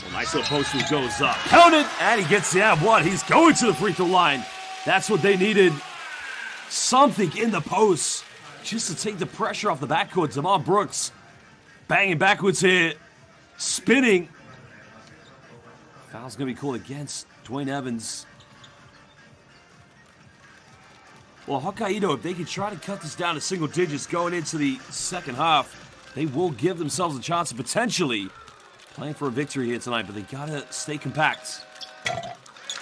Well, nice little post move goes up. Counted! And he gets the ad one. He's going to the free throw line. That's what they needed. Something in the post just to take the pressure off the backcourt. Zamar Brooks banging backwards here. Spinning. Foul's going to be called against Dwayne Evans. Well, HOKKAIDO, if they can try to cut this down to single digits going into the second half, they will give themselves a chance of potentially playing for a victory here tonight, but they gotta stay compact.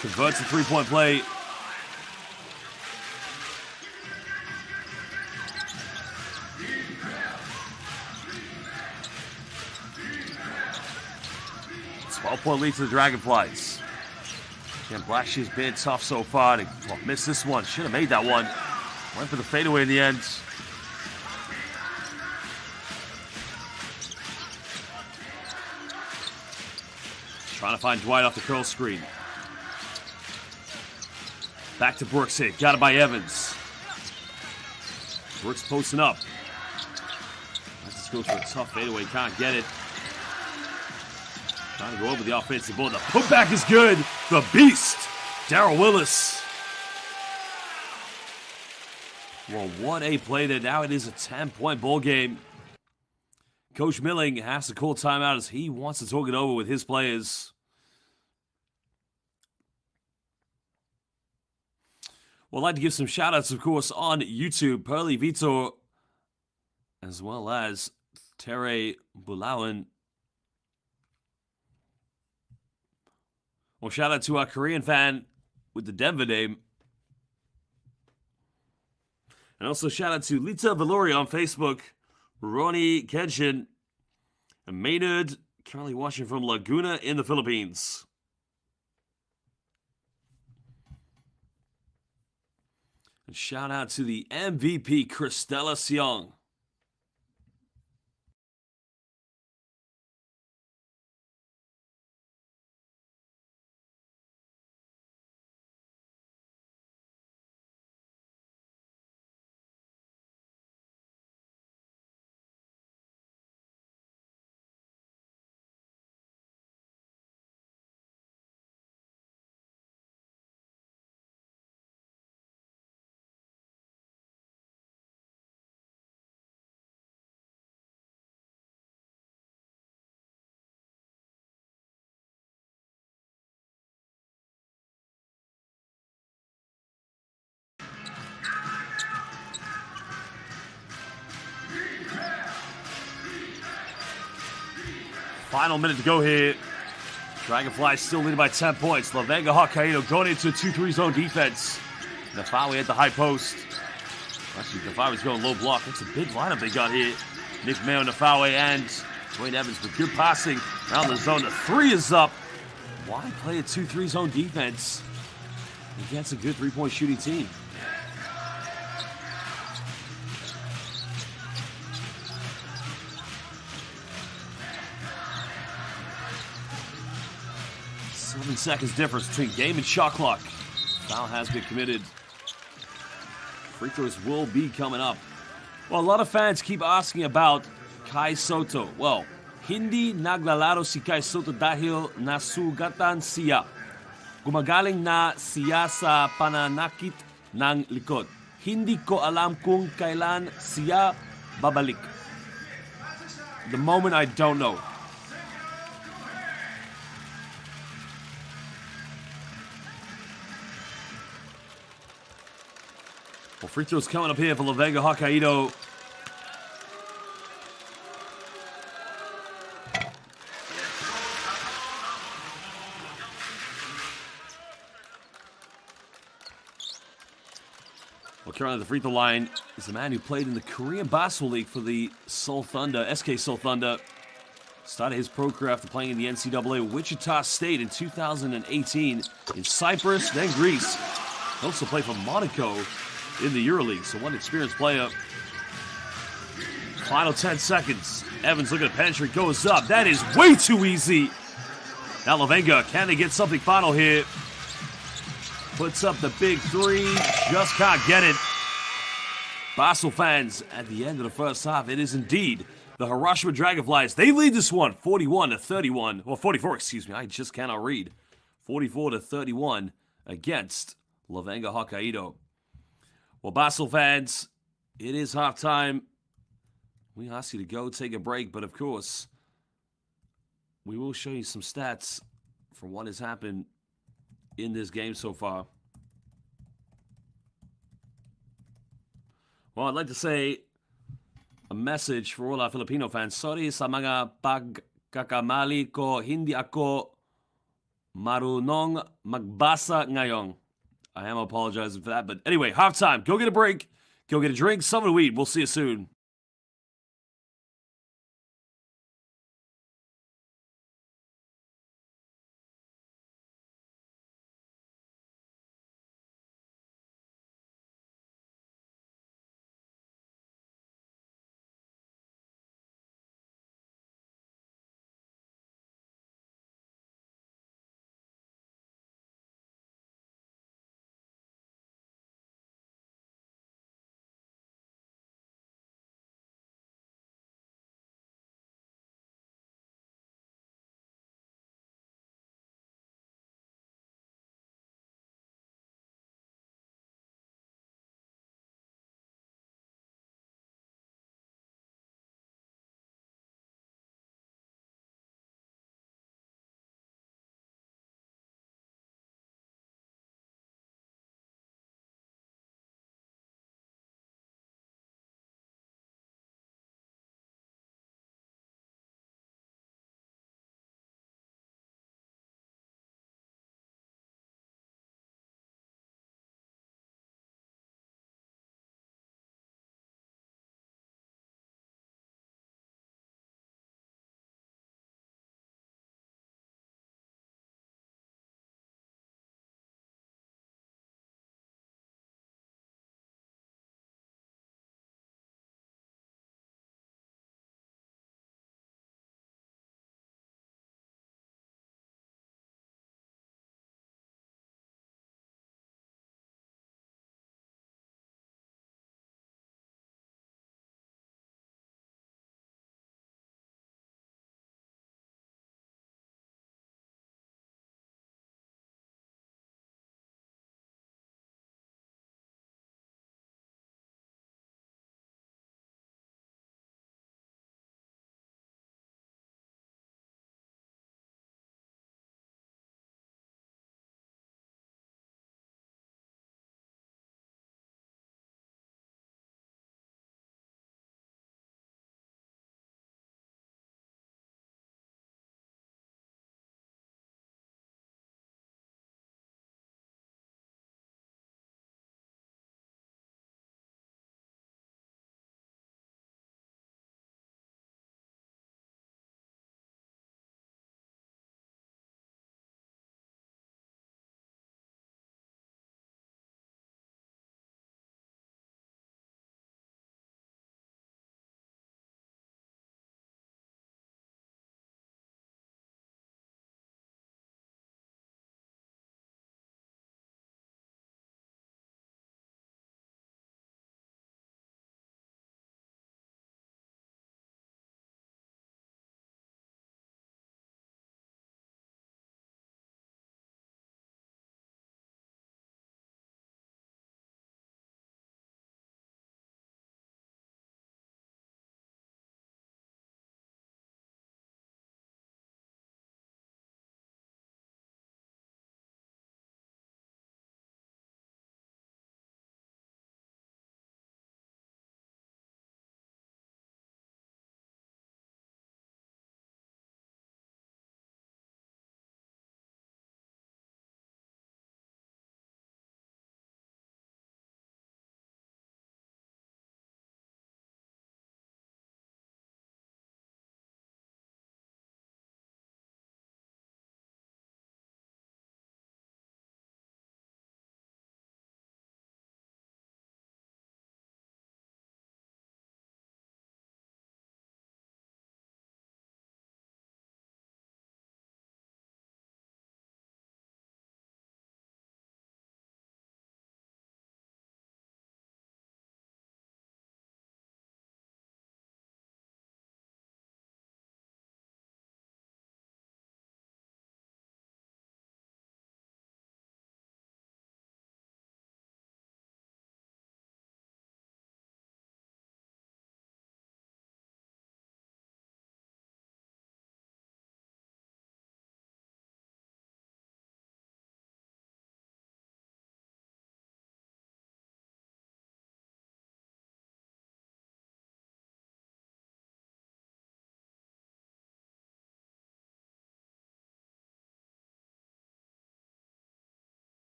Converts a three-point play. It's 12-point lead to the Dragonflies. Again, Blackshear's been tough so far. They missed this one. Should have made that one. Went for the fadeaway in the end. Trying to find Dwight off the curl screen. Back to Brooks here. Got it by Evans. Brooks posting up. Let's go for a tough fadeaway. Can't get it. Trying to go over the offensive board. The putback is good. The beast, Darrell Willis. Well, what a play there. Now it is a 10-point ball game. Coach Milling has to call timeout as he wants to talk it over with his players. Well, I'd like to give some shout outs, of course, on YouTube. Pearly Vitor, as well as Tere Bulawan. Well, shout out to our Korean fan with the Denver name. And also shout out to Lita Valori on Facebook, Ronnie Kenshin, and Maynard, currently watching from Laguna in the Philippines. And shout out to the MVP, Cristela Siong. Final minute to go here. Dragonflies still leading by 10 points. LEVANGA HOKKAIDO going into a 2-3 zone defense. Nafawi at the high post. Actually, Nafawi's going low block. That's a big lineup they got here. Nick Mayo, Nafawi, and Dwayne Evans with good passing around the zone. The three is up. Why play a 2-3 zone defense against a good three-point shooting team? Seven seconds difference between game and shot clock. Foul has been committed. Free throws will be coming up. Well, a lot of fans keep asking about Kai Soto. Well, hindi naglalaro si Kai Soto dahil nasugatan siya. Gumagaling na siya sa pananakit ng likod. Hindi ko alam kung kailan siya babalik. The moment I don't know. Well, free throws coming up here for LEVANGA HOKKAIDO. Well, currently the free throw line is the man who played in the Korean Basketball League for the Seoul Thunder, SK Seoul Thunder. Started his pro career after playing in the NCAA Wichita State in 2018 in Cyprus, then Greece. He also played for Monaco in the EuroLeague, so one experienced player. Final 10 seconds. Evans looking to penetrate, goes up. That is way too easy. Now LEVANGA, can they get something final here? Puts up the big three, just can't get it. Basel fans, at the end of the first half, it is indeed the Hiroshima Dragonflies. They lead this one 41-31, or 44, excuse me, I just cannot read. 44-31 against LEVANGA HOKKAIDO. Well, Basel fans, it is halftime. We ask you to go take a break, but of course, we will show you some stats for what has happened in this game so far. Well, I'd like to say a message for all our Filipino fans. Sorry sa mga pagkakamali ko, hindi ako marunong magbasa ngayon. I am apologizing for that. But anyway, halftime. Go get a break. Go get a drink. Something to eat. We'll see you soon.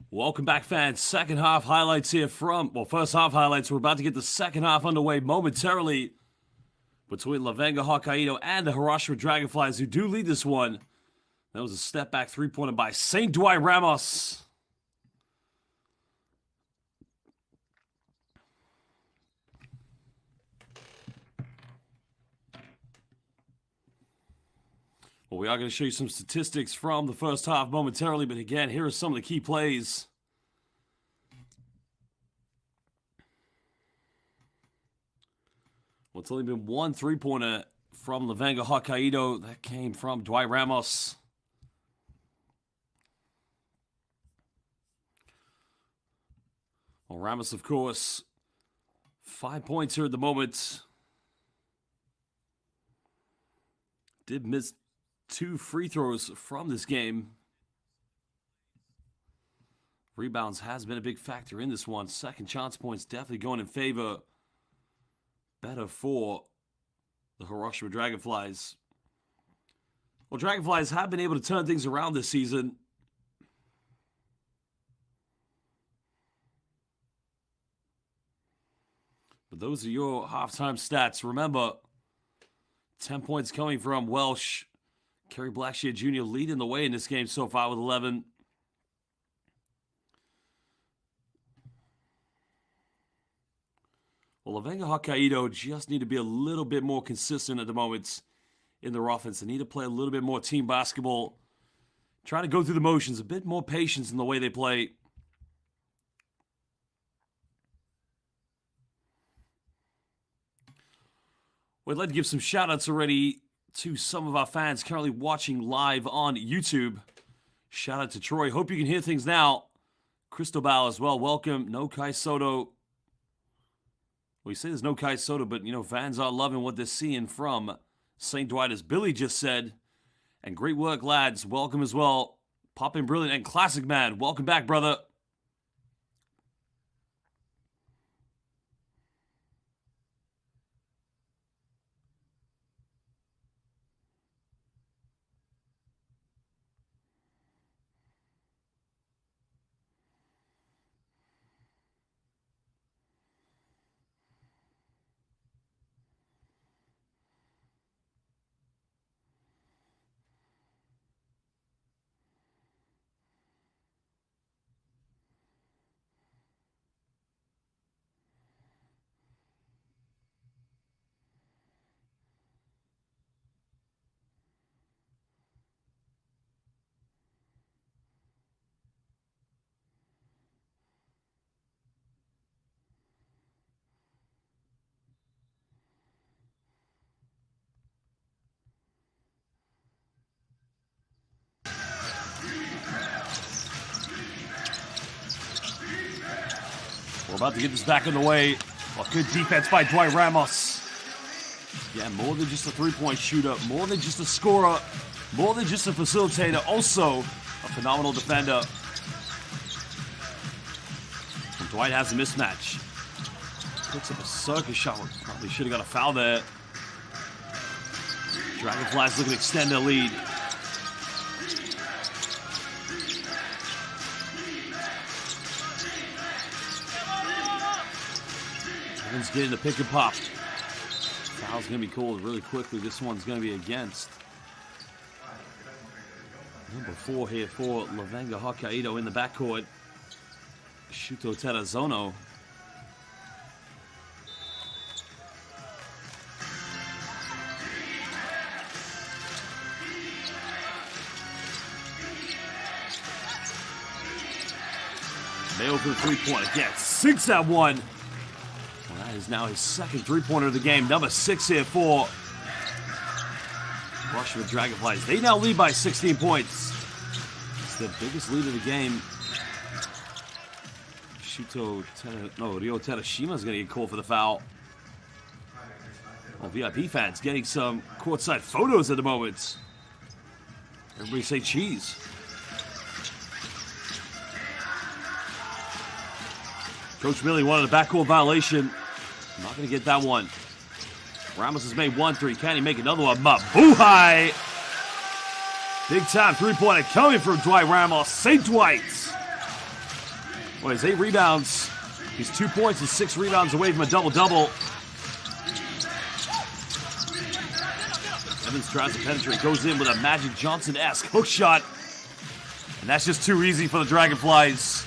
Welcome back, fans. Second half highlights here from, well, first half highlights. We're about to get the second half underway momentarily between LEVANGA HOKKAIDO and the Hiroshima Dragonflies, who do lead this one. That was a step back three-pointer by St. Dwight Ramos. Well, we are going to show you some statistics from the first half momentarily, but again, here are some of the key plays. Well, it's only been one three-pointer from LEVANGA HOKKAIDO. That came from Dwight Ramos. Well, Ramos, of course, 5 points here at the moment. Did miss 2 free throws from this game. Rebounds has been a big factor in this one. Second chance points definitely going in favor. Better for the Hiroshima Dragonflies. Well, Dragonflies have been able to turn things around this season. But those are your halftime stats. Remember, 10 points coming from Welsh. Kerry Blackshear Jr. leading the way in this game so far with 11. Well, LEVANGA HOKKAIDO just need to be a little bit more consistent at the moment in their offense. They need to play a little bit more team basketball. Try to go through the motions, a bit more patience in the way they play. We'd like to give some shout-outs already to some of our fans currently watching live on YouTube. Shout out to Troy. Hope you can hear things now. Cristobal as well. Welcome. No Kai Soto. Well, you say there's no Kai Soto, but, you know, fans are loving what they're seeing from St. Dwight, as Billy just said. And great work, lads. Welcome as well. Poppin' Brilliant and Classic Man. Welcome back, brother. We're about to get this back in the way. Well, good defense by Dwight Ramos. Yeah, more than just a three-point shooter, more than just a scorer, more than just a facilitator, also a phenomenal defender. And Dwight has a mismatch. Picks up a circus shot. Probably should have got a foul there. Dragonflies looking to extend their lead. Evans getting the pick and pop. Foul's going to be called really quickly. This one's going to be against number 4 here for LEVANGA HOKKAIDO in the backcourt. Shuto Terazono. Mayo for the three-point again. Sinks that one. Well, that is now his second three-pointer of the game. Number 6 here for Hiroshima Dragonflies. They now lead by 16 points. It's the biggest lead of the game. Ryo Terashima is going to get called for the foul. Well, VIP fans getting some courtside photos at the moment. Everybody say cheese. Coach Millie wanted a backcourt violation. Not going to get that one. Ramos has made 1 3. Can he make another one? Mabuhay! Big time three-pointer coming from Dwight Ramos. St. Dwight. Well, he's 8 rebounds. He's 2 points and 6 rebounds away from a double-double. Evans tries to penetrate, goes in with a Magic Johnson-esque hook shot. And that's just too easy for the Dragonflies.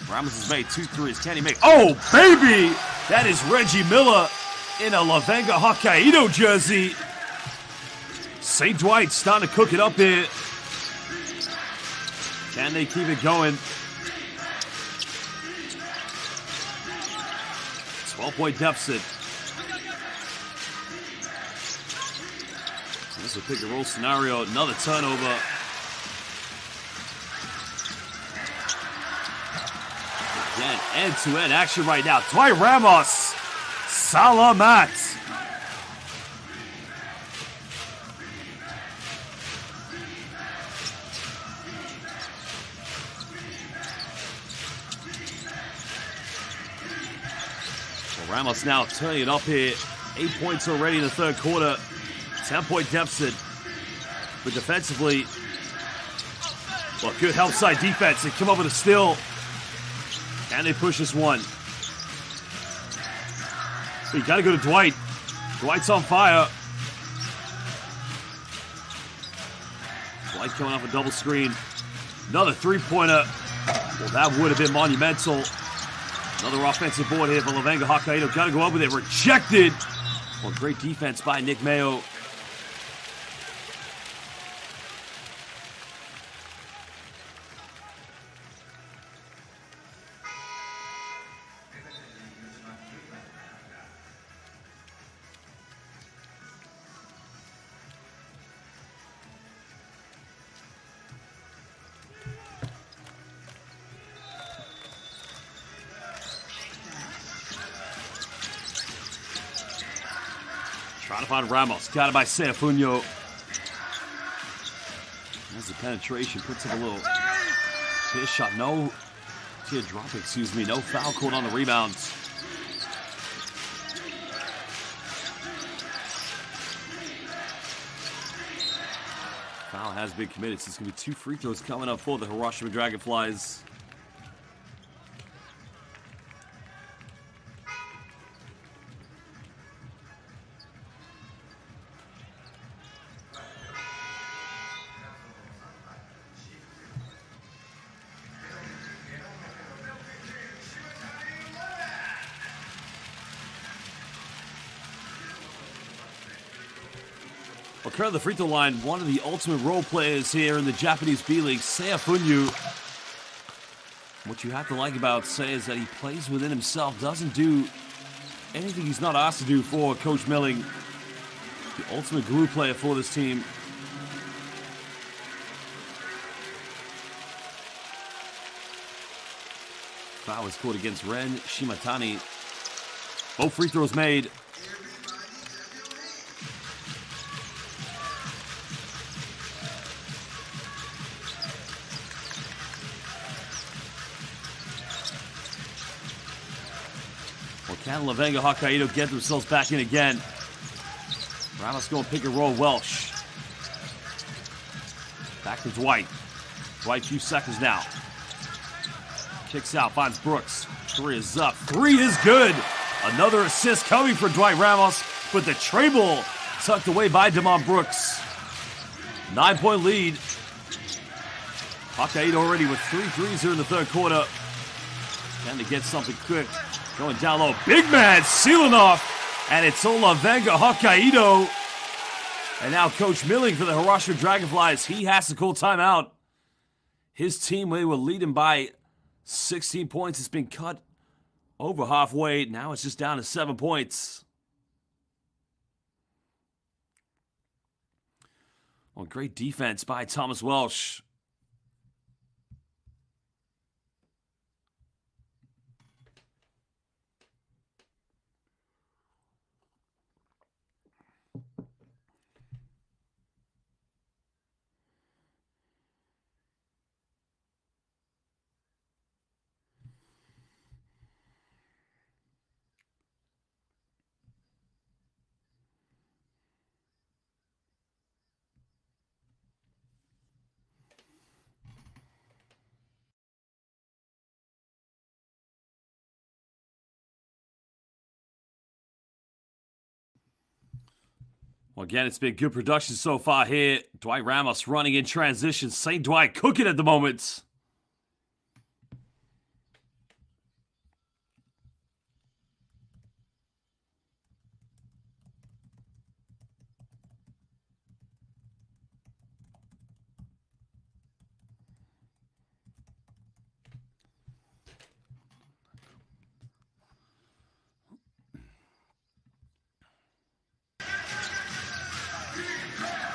Ramos has made 2 threes. Can he make? Oh, baby! That is Reggie Miller in a LEVANGA HOKKAIDO jersey. St. Dwight starting to cook it up here. Can they keep it going? 12-point deficit. This is a pick and roll scenario. Another turnover. Again, end-to-end action right now. Dwight Ramos. Salamat. Ramos now turning it up here. 8 points already in the third quarter. 10-point deficit. But defensively, well, good help side defense. They come up with a steal. And they push this one. But you got to go to Dwight. Dwight's on fire. Dwight coming off a double screen. Another three-pointer. Well, that would have been monumental. Another offensive board here for LEVANGA HOKKAIDO. Got to go up with it. Rejected. Well, great defense by Nick Mayo. Trying to find Ramos. Got it by Sanfunyo. There's the penetration. Puts up a little tear shot. No teardrop, excuse me. No foul called on the rebounds. Foul has been committed. So it's going to be 2 free throws coming up for the Hiroshima Dragonflies. Well, currently the free throw line, one of the ultimate role players here in the Japanese B.LEAGUE, Sanfunyo. What you have to like about Sei is that he plays within himself, doesn't do anything he's not asked to do for Coach Milling. The ultimate glue player for this team. Foul was caught against Ren Shimatani. Both free throws made. Well, can LEVANGA HOKKAIDO get themselves back in again? Ramos going pick and roll. Welsh. Back to Dwight. Dwight, few seconds now. Kicks out, finds Brooks. 3 is up. 3 is good. Another assist coming for Dwight Ramos, but the treble tucked away by Damon Brooks. 9-point lead. HOKKAIDO already with 3 threes here in the third quarter. Can they get something quick? Going down low. Big man sealing off. And it's all LEVANGA HOKKAIDO. And now Coach Milling for the Hiroshima Dragonflies. He has to call timeout. His team, they were leading by 16 points. It's been cut over halfway. Now it's just down to 7 points. Well, great defense by Thomas Welsh. Well, again, it's been good production so far here. Dwight Ramos running in transition. St. Dwight cooking at the moment.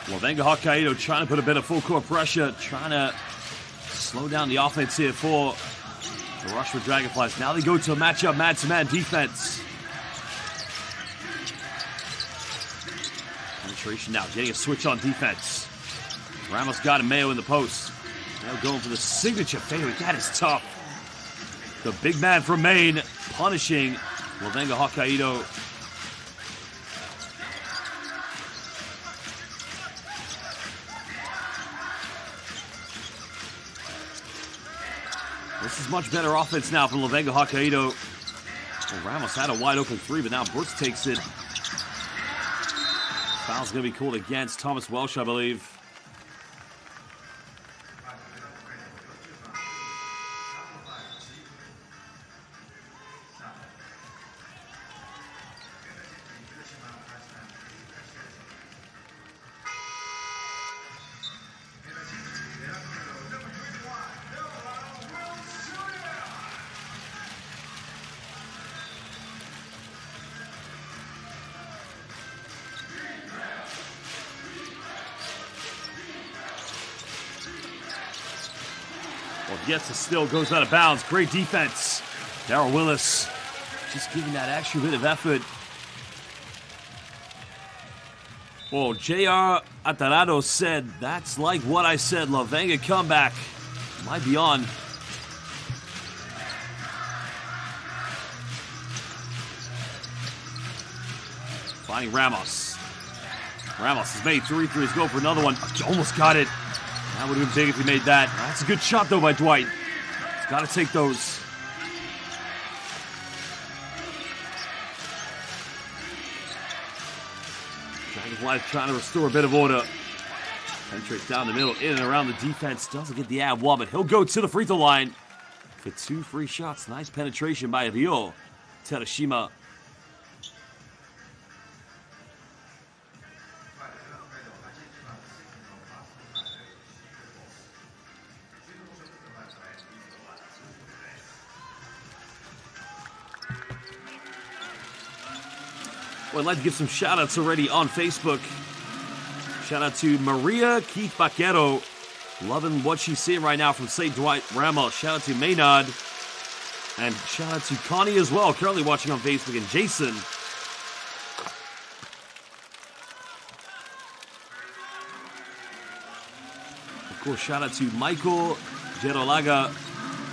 LEVANGA HOKKAIDO trying to put a bit of full court pressure, trying to slow down the offense here for the Rushford Dragonflies. Now they go to a matchup man-to-man defense. Penetration now, getting a switch on defense. Ramos got a Mayo in the post. Now going for the signature fadeaway. That is tough. The big man from Maine punishing LEVANGA HOKKAIDO. This is much better offense now from LEVANGA HOKKAIDO. Well, Ramos had a wide open three, but now Brooks takes it. Foul's going to be called against Thomas Welsh, I believe. Well, gets it still, goes out of bounds. Great defense. Darryl Willis just giving that extra bit of effort. Well, J.R. Atarado said, that's like what I said. LEVANGA comeback might be on. Finding Ramos. Ramos has made 3 threes. Go for another one. Almost got it. That would have been big if he made that. That's a good shot, though, by Dwight. He's got to take those. Dragonflies trying to restore a bit of order. Penetrates down the middle, in and around the defense. Doesn't get the ab wall, but he'll go to the free throw line for 2 free shots. Nice penetration by Ryo Terashima. Well, I'd like to give some shout-outs already on Facebook. Shout-out to Maria Keith Baquero. Loving what she's seeing right now from St. Dwight Ramos. Shout-out to Maynard. And shout-out to Connie as well, currently watching on Facebook. And Jason. Of course, shout-out to Michael Gerolaga.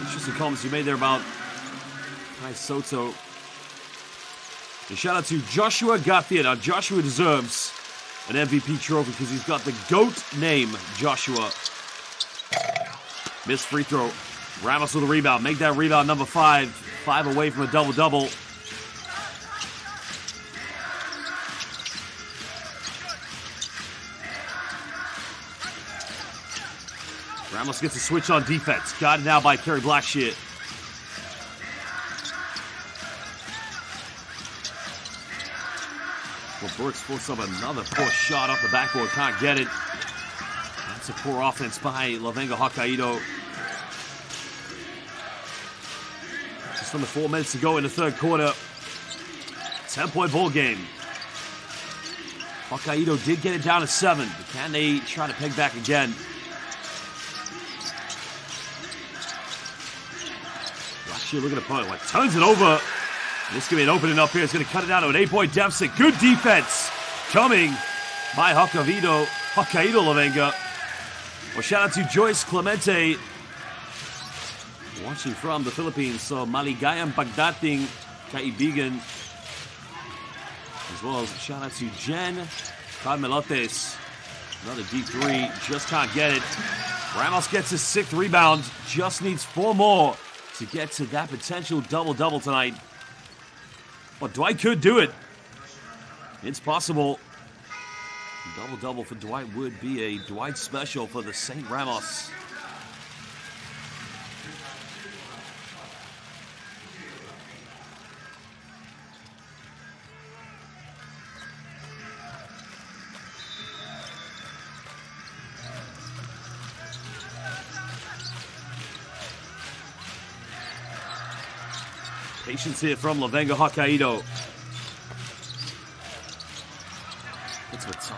Interesting comments you made there about Kai Soto. And shout out to Joshua Gauthier. Now, Joshua deserves an MVP trophy because he's got the GOAT name, Joshua. Missed free throw. Ramos with a rebound. Make that rebound number 5. 5 away from a double-double. Ramos gets a switch on defense. Got it now by Kerry Blackshear. Well, Brooks forced up another poor shot off the backboard. Can't get it. That's a poor offense by LEVANGA HOKKAIDO. Just under 4 minutes to go in the third quarter. 10-point ball game. HOKKAIDO did get it down to 7. But can they try to peg back again? Blackshear looking at the opponent. Like, turns it over. This could be an opening up here. It's going to cut it down to an 8-point deficit. Good defense coming by HOKKAIDO LEVANGA. Well, shout out to Joyce Clemente. Watching from the Philippines. So, maligayang pagdating kaibigan. As well as shout out to Jen Carmelotes. Another deep 3. Just can't get it. Ramos gets his 6th rebound. Just needs 4 more to get to that potential double-double tonight. Well, Dwight could do it. It's possible. Double-double for Dwight would be a Dwight special for the St. Ramos. Patience here from LEVANGA HOKKAIDO.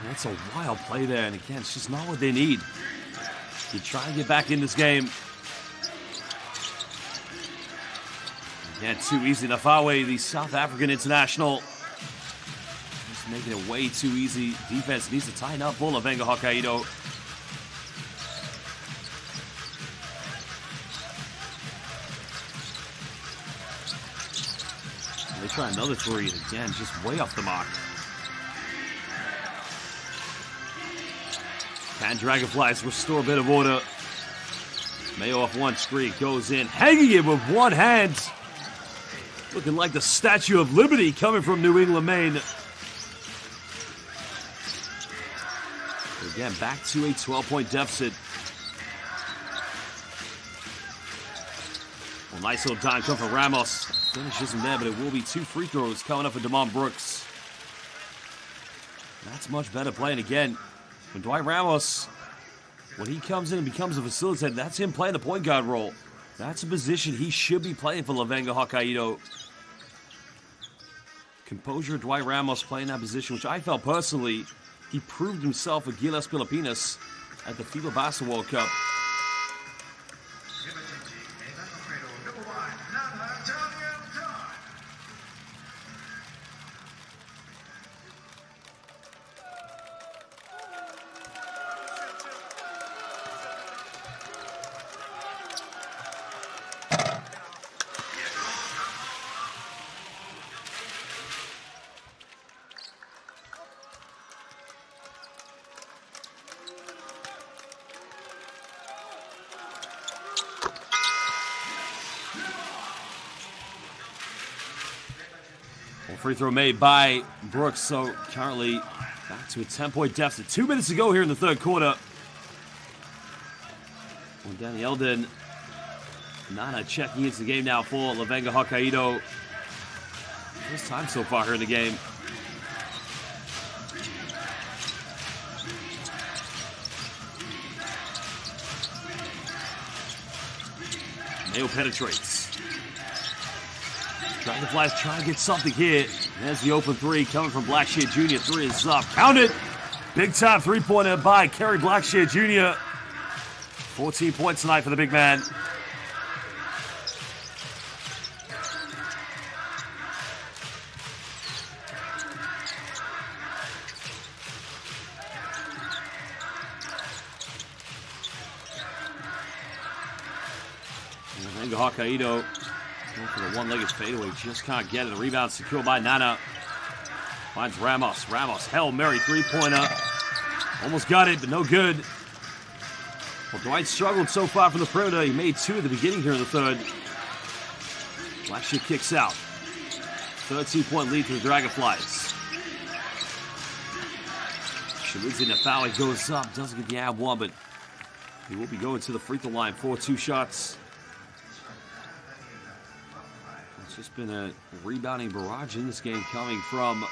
That's a wild play there, and again, it's just not what they need. You try and get back in this game. Again, too easy. Nafawe, the South African international, just making it way too easy. Defense needs to tighten up for LEVANGA HOKKAIDO. They try another three, and again, just way off the mark. Can Dragonflies restore a bit of order? Mayo off one streak, goes in, hanging it with one hand. Looking like the Statue of Liberty coming from New England, Maine. Again, back to a 12-point deficit. Well, nice little dime come from Ramos. Finish isn't there, but it will be 2 free throws coming up for Damon Brooks. That's much better playing again. When Dwight Ramos, when he comes in and becomes a facilitator, that's him playing the point guard role. That's a position he should be playing for LEVANGA HOKKAIDO. Composure, Dwight Ramos playing that position, which I felt personally, he proved himself with Gilas Pilipinas at the FIBA Basketball World Cup. Free throw made by Brooks, so currently back to a 10-point deficit. 2 minutes to go here in the third quarter. Well, Danny Eldon, Nana checking into the game now for LEVANGA HOKKAIDO. First time so far here in the game. Mayo penetrates. Dragonflies trying to get something here. There's the open three coming from Blackshear Jr. 3 is up. Count it! Big time three-pointer by Kerry Blackshear Jr. 14 points tonight for the big man. LEVANGA HOKKAIDO going for the one-legged fadeaway, just can't get it. The rebound secured by Nana. Finds Ramos. Ramos, Hail Mary three-pointer. Almost got it, but no good. Well, Dwight struggled so far from the perimeter. He made 2 at the beginning here in the third. Blackshear kicks out. 13-point lead for the Dragonflies. Shalizi Nafawe goes up. Doesn't get the ab one, but he will be going to the free throw line for 2 shots. It's just been a rebounding barrage in this game coming from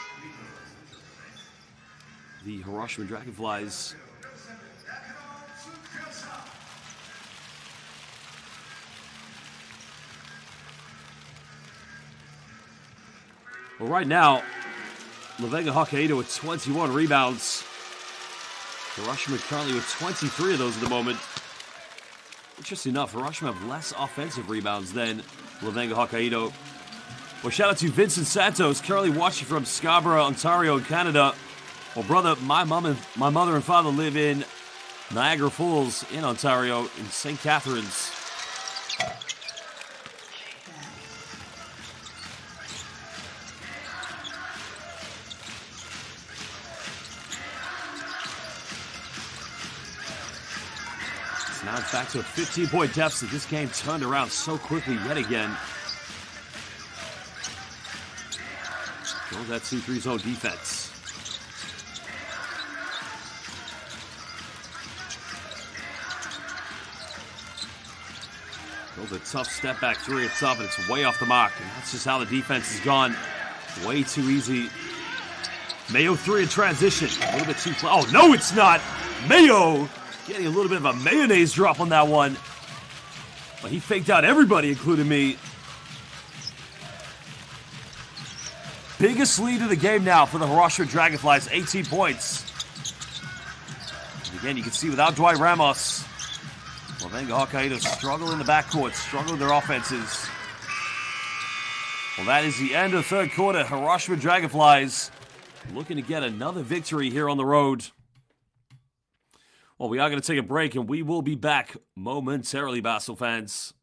the Hiroshima Dragonflies. Well, right now, LEVANGA HOKKAIDO with 21 rebounds. Hiroshima currently with 23 of those at the moment. Interesting enough, Hiroshima have less offensive rebounds than LEVANGA HOKKAIDO. Well, shout out to Vincent Santos, currently watching from Scarborough, Ontario, Canada. Well, brother, my mother and father live in Niagara Falls in Ontario, in St. Catharines. So now it's back to a 15-point deficit. This game turned around so quickly yet again. That 2-3 zone defense. Goes a tough step back three. It's up, and it's way off the mark. And that's just how the defense has gone. Way too easy. Mayo three in transition. A little bit too flat. Oh, no, it's not. Mayo getting a little bit of a mayonnaise drop on that one. But he faked out everybody, including me. Biggest lead of the game now for the Hiroshima Dragonflies, 18 points. And again, you can see without Dwight Ramos, LEVANGA HOKKAIDO struggle in the backcourt, struggle in their offenses. Well, that is the end of the third quarter. Hiroshima Dragonflies looking to get another victory here on the road. Well, we are going to take a break, and we will be back momentarily, Basel fans.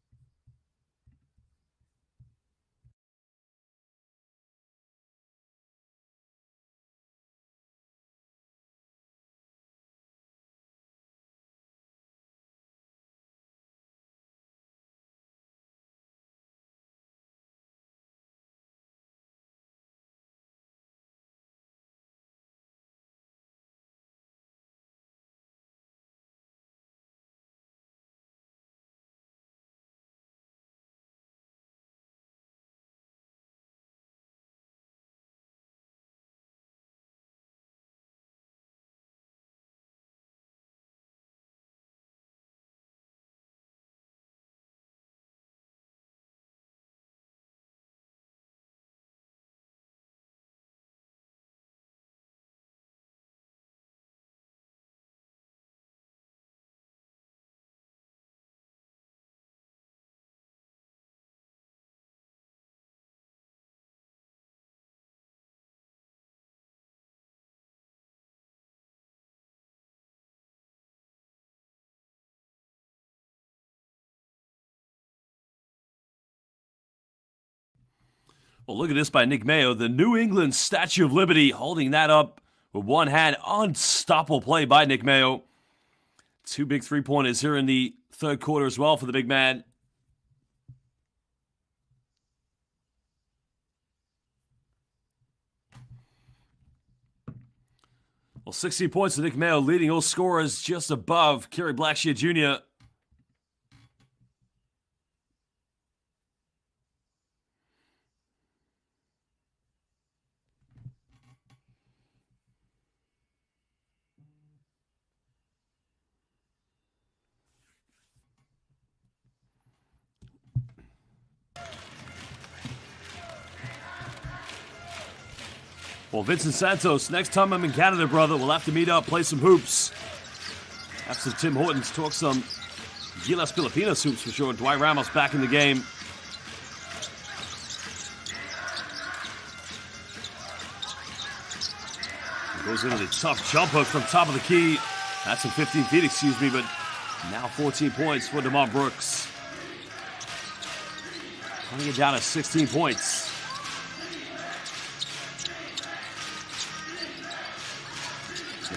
Well, look at this by Nick Mayo. The New England Statue of Liberty holding that up with one hand. Unstoppable play by Nick Mayo. Two big three-pointers here in the third quarter as well for the big man. Well, 16 points to Nick Mayo, leading all scorers just above Kerry Blackshear Jr. Well, Vincent Santos, next time I'm in Canada, brother, we'll have to meet up, play some hoops. Have some Tim Hortons, talk some Gilas Filipinas hoops for sure. Dwight Ramos back in the game. Goes into the tough jump hook from top of the key. That's some 15 feet, excuse me, but now 14 points for DeMar Brooks. Cutting it down to 16 points.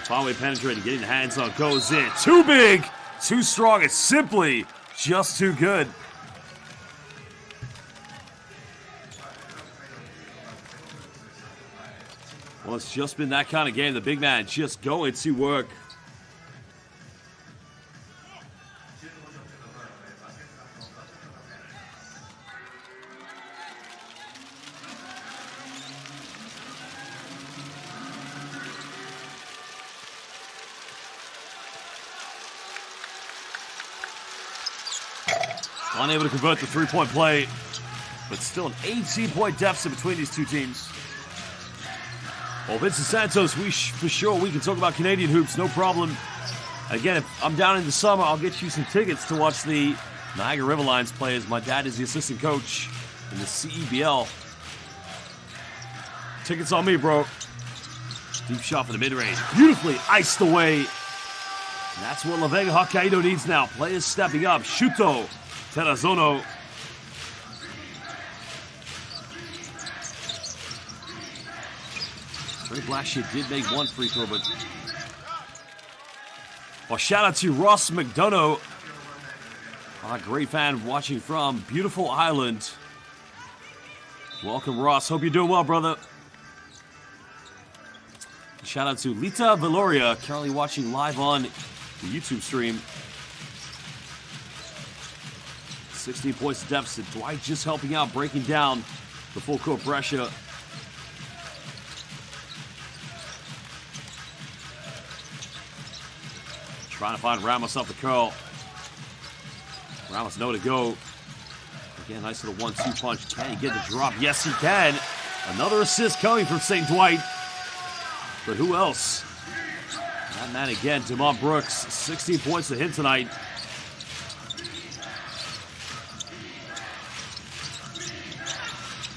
Finally penetrating, getting the hands on, goes in. Too big, too strong. It's simply just too good. Well, it's just been that kind of game. The big man just going to work. Unable to convert the three-point play, but still an 18-point deficit between these two teams. Well, Vincent Santos, for sure we can talk about Canadian hoops, no problem. Again, if I'm down in the summer, I'll get you some tickets to watch the Niagara River Lions play, as my dad is the assistant coach in the CEBL. Tickets on me, bro. Deep shot for the mid-range. Beautifully iced away. And that's what LEVANGA HOKKAIDO needs now. Players stepping up. Shuto Terazono. Trey Blackshear did make one free throw, but... Well, shout out to Ross McDonough. A great fan watching from beautiful Ireland. Welcome, Ross. Hope you're doing well, brother. Shout out to Lita Valoria, currently watching live on the YouTube stream. 16 points deficit. Dwight just helping out, breaking down the full court pressure. Trying to find Ramos off the curl. Ramos nowhere to go. Again, nice little 1-2 punch. Can he get the drop? Yes, he can. Another assist coming from St. Dwight. But who else? That man again, Demont Brooks. 16 points to him tonight.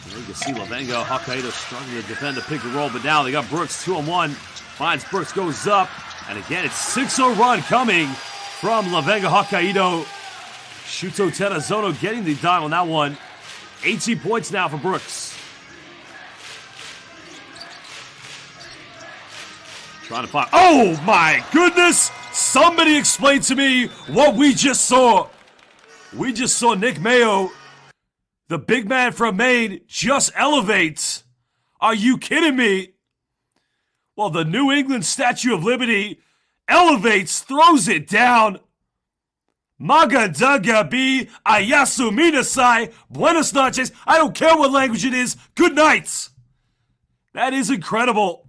You can see LEVANGA, HOKKAIDO struggling to defend the pick and roll, but now they got Brooks 2-on-1. Finds Brooks, goes up, and again it's 6-0 run coming from LEVANGA HOKKAIDO. Shuto Terazono getting the dime on that one. 18 points now for Brooks. Trying to find. Oh my goodness! Somebody explain to me what we just saw. We just saw Nick Mayo, the big man from Maine, just elevate. Are you kidding me? Well, the New England Statue of Liberty elevates, throws it down. Magadaga bi ayasu minasai. Buenas noches. I don't care what language it is. Good night. That is incredible.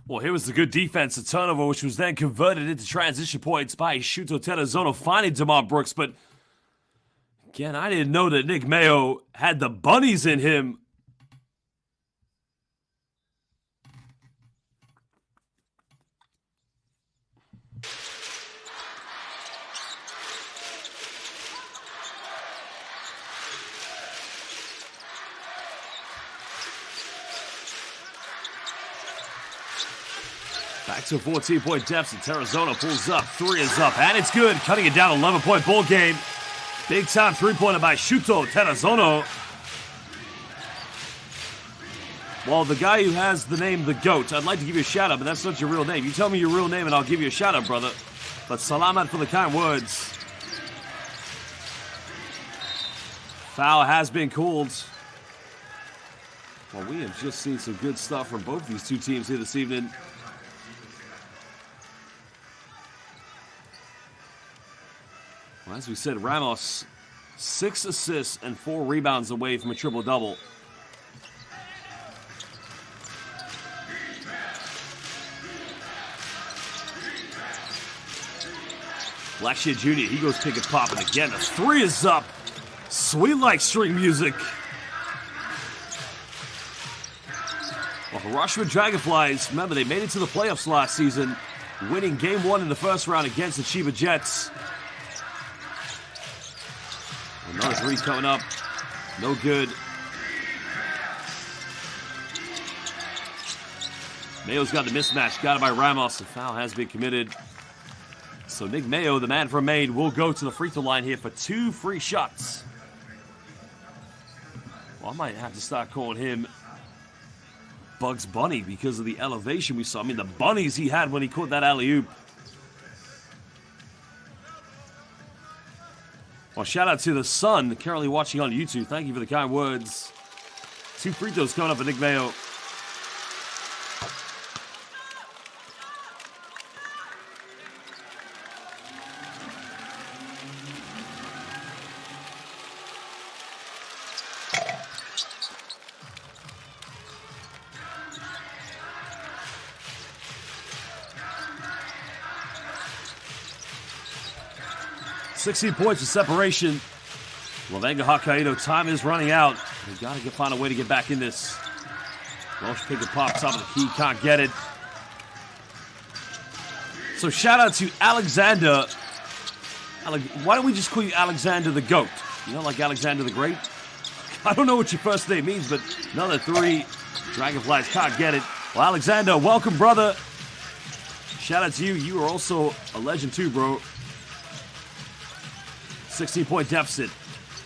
Well, here was the good defense, a turnover, which was then converted into transition points by Shuto Terazono, finding Demont Brooks. But again, I didn't know that Nick Mayo had the bunnies in him. Back to a 14-point deficit. Terazono pulls up. 3 is up. And it's good. Cutting it down. 11-point ball game. Big time three-pointer by Shuto Terazono. Well, the guy who has the name The GOAT, I'd like to give you a shout-out, but that's not your real name. You tell me your real name and I'll give you a shout-out, brother. But salamat for the kind words. Foul has been called. Well, we have just seen some good stuff from both these two teams here this evening. Well, as we said, Ramos, 6 assists and 4 rebounds away from a triple-double. Blackshear Jr., he goes pick and pop, and again, the 3 is up. Sweet like string music. Well, Hiroshima Dragonflies, remember, they made it to the playoffs last season, winning Game 1 in the first round against the Chiba Jets. Another 3 coming up. No good. Mayo's got the mismatch. Got it by Ramos. The foul has been committed. So Nick Mayo, the man from Maine, will go to the free throw line here for 2 free shots. Well, I might have to start calling him Bugs Bunny because of the elevation we saw. I mean, the bunnies he had when he caught that alley-oop. Well, shout out to the son currently watching on YouTube. Thank you for the kind words. 2 free throws coming up for Nick Mayo. $16 points of separation. LEVANGA HOKKAIDO, time is running out. They've got to find a way to get back in this. Welsh pick and pop, top of the key, can't get it. So shout out to Alexander. Why don't we just call you Alexander the GOAT? You know, like Alexander the Great? I don't know what your first name means, but another 3. Dragonflies can't get it. Well, Alexander, welcome, brother. Shout out to you. You are also a legend too, bro. 16-point deficit.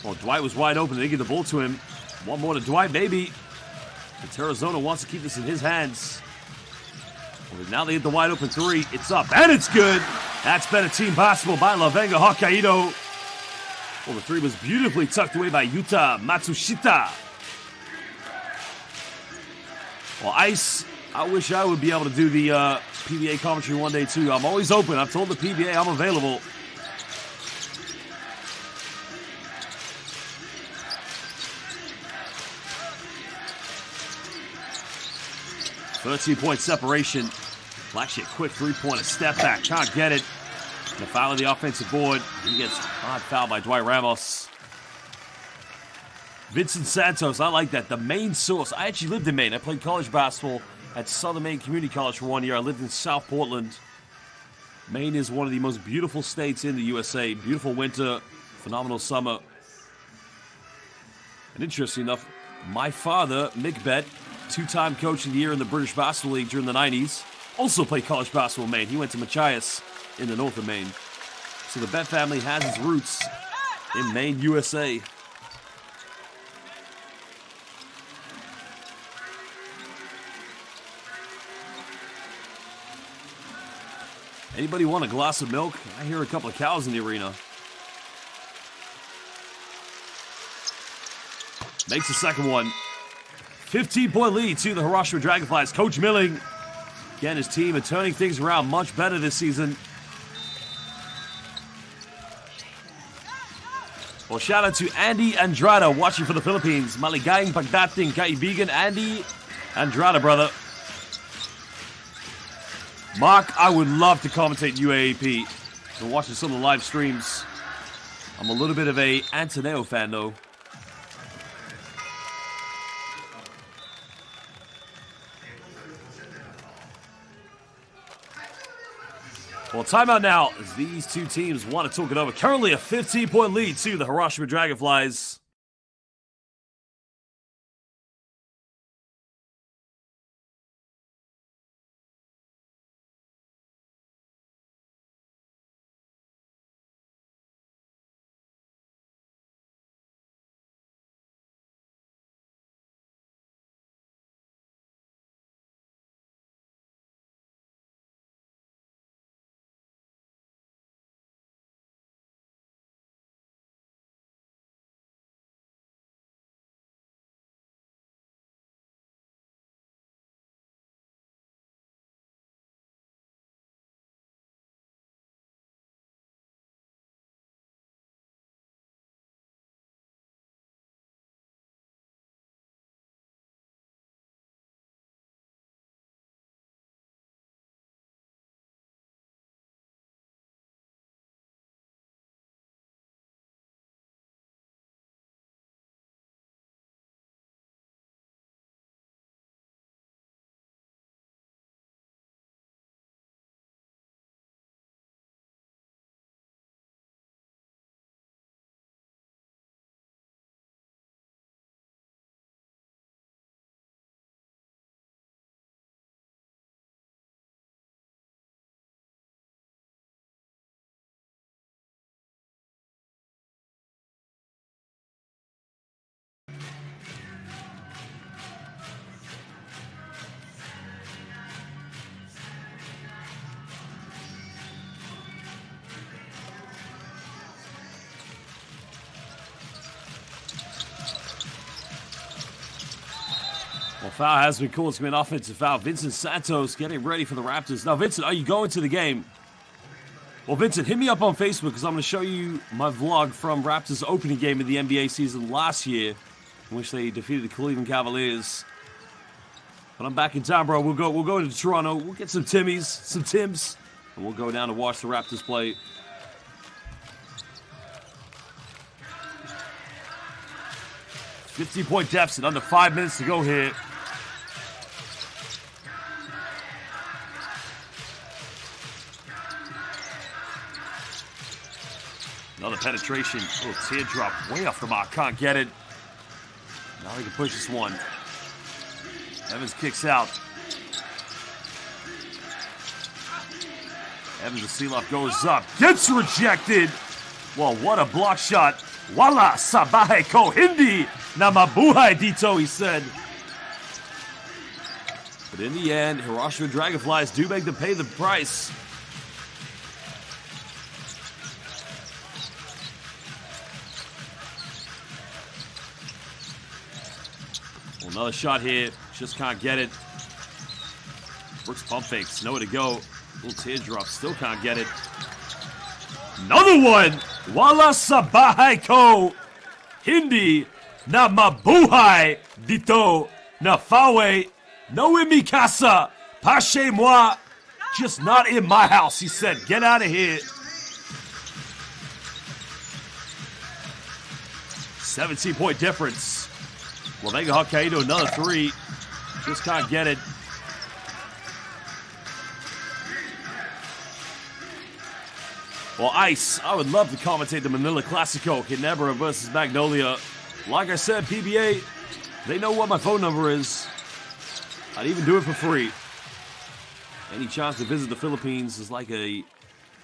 Well, Dwight was wide open. They give the ball to him. One more to Dwight, baby. It's Arizona wants to keep this in his hands. Well, now they hit the wide open 3. It's up, and it's good. That's better team basketball by LEVANGA HOKKAIDO. Well, the 3 was beautifully tucked away by Yuta Matsushita. Well, Ice, I wish I would be able to do the PBA commentary one day, too. I'm always open. I've told the PBA I'm available. .13-point separation. Well, actually, a quick 3-pointer step back. Can't get it. And the foul on the offensive board. He gets hard fouled by Dwight Ramos. Vincent Santos, I like that. The Maine source. I actually lived in Maine. I played college basketball at Southern Maine Community College for 1 year. I lived in South Portland. Maine is one of the most beautiful states in the USA. Beautiful winter, phenomenal summer. And interesting enough, my father, Mick Bett, 2-time coach of the year in the British Basketball League during the 90s, also played college basketball in Maine. He went to Machias in the north of Maine. So the Bett family has its roots in Maine, USA. Anybody want a glass of milk? I hear a couple of cows in the arena. Makes the second one. 15-point lead to the Hiroshima Dragonflies. Coach Milling, again, his team are turning things around much better this season. Well, shout out to Andy Andrada watching for the Philippines. Maligayang pagdating kaibigan Andy Andrada, brother. Mark, I would love to commentate UAAP. Been watching some of the live streams. I'm a little bit of a Antonio fan, though. Well, timeout now as these two teams want to talk it over. Currently a 15-point lead to the Hiroshima Dragonflies. Well, foul has been called. It's going to be an offensive foul. Vincent Santos getting ready for the Raptors. Now, Vincent, are you going to the game? Well, Vincent, hit me up on Facebook because I'm going to show you my vlog from Raptors' opening game of the NBA season last year, in which they defeated the Cleveland Cavaliers. But I'm back in town, bro. We'll go to Toronto. We'll get some Tims, and we'll go down and watch the Raptors play. $50-point deficit, under 5 minutes to go here. Another penetration. Oh, teardrop way off the mark. Can't get it. Now he can push this one. Evans kicks out. Evans, the seal-off goes up. Gets rejected. Well, what a block shot. Wala sabahe ko hindi na mabuhay dito, he said. But in the end, Hiroshima Dragonflies do make them pay the price. Well, another shot here. Just can't get it. Brooks pump fakes. Nowhere to go. Little teardrop. Still can't get it. Another one! Wala sabahay ko hindi na mabuhay dito na fawe no imikasa pashe moi. Just not in my house, he said. Get out of here. 17-point difference. LEVANGA HOKKAIDO, another 3. Just can't get it. Well, Ice, I would love to commentate the Manila Classico, Ginebra versus Magnolia. Like I said, PBA, they know what my phone number is. I'd even do it for free. Any chance to visit the Philippines is like a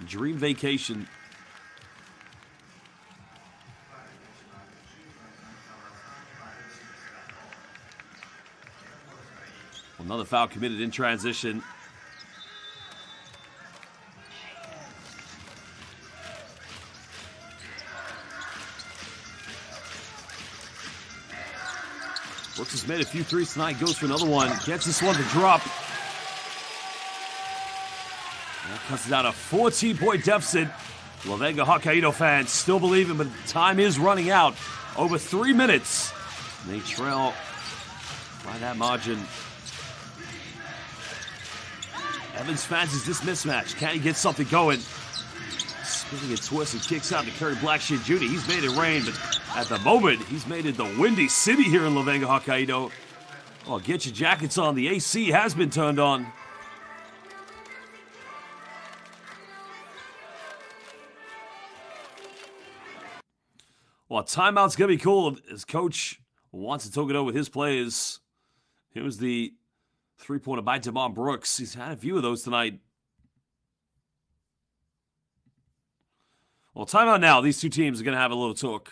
dream vacation. Another foul committed in transition. Brooks has made a few threes tonight, goes for another one. Gets this one to drop. That cuts it down a 14-point deficit. LEVANGA HOKKAIDO fans still believing, but time is running out. Over 3 minutes. And they trail by that margin. Evans fancies this mismatch. Can he get something going? Spinning and twisting, kicks out to Curry Blackshear Jr. He's made it rain, but at the moment, he's made it the windy city here in LEVANGA HOKKAIDO. Oh, get your jackets on. The AC has been turned on. Well, timeout's going to be cool. His coach wants to talk it over with his players. Here's the three-pointer by Devon Brooks. He's had a few of those tonight. Well, timeout now. These two teams are going to have a little talk.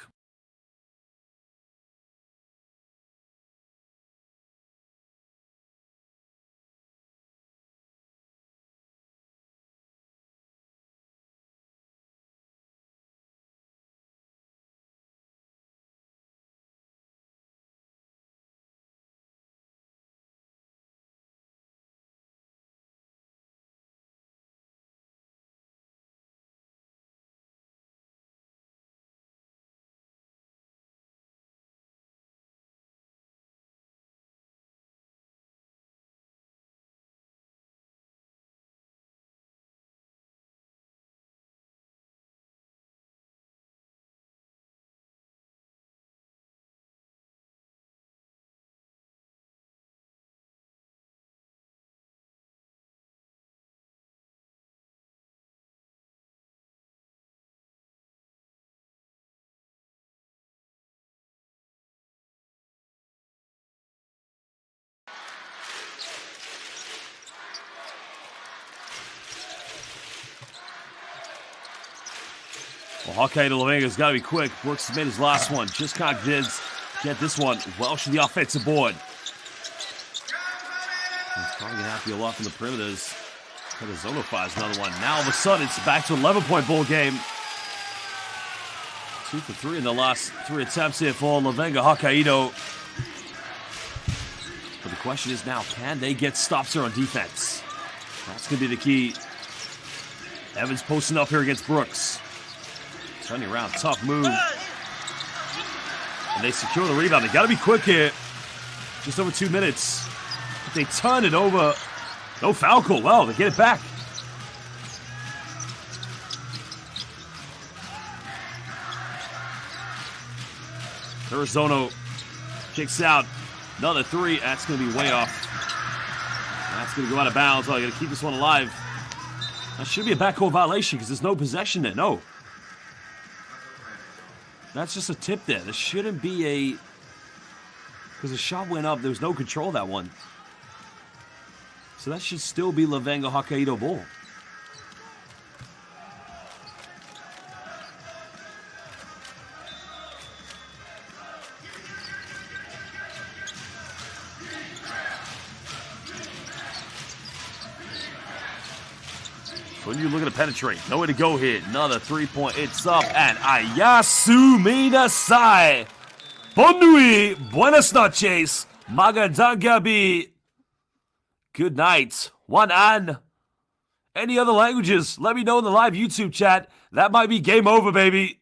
Well, HOKKAIDO LEVANGA's got to be quick. Brooks made his last one. Just can't get this one. Welsh to the offensive board. He's probably going to have to be a lot from the perimeters. Zono fires another one. Now all of a sudden, it's back to an 11-point ball game. 2 for 3 in the last 3 attempts here for LEVANGA HOKKAIDO. But the question is now, can they get stops here on defense? That's going to be the key. Evans posting up here against Brooks. Turning around, tough move. And they secure the rebound. They got to be quick here. Just over 2 minutes. If they turn it over, no foul call. Well, they get it back. Arizona kicks out. Another 3. That's going to be way off. That's going to go out of bounds. Oh, I got to keep this one alive. That should be a backcourt violation because there's no possession there. No. That's just a tip there. There shouldn't be a... Because the shot went up. There was no control of that one. So that should still be LEVANGA HOKKAIDO ball. When you're looking to penetrate, nowhere to go here. Another 3-point. It's up and Ayasu Minasai. Bon nuit, buenas noches, magandang gabi. Good night. One an. Any other languages? Let me know in the live YouTube chat. That might be game over, baby.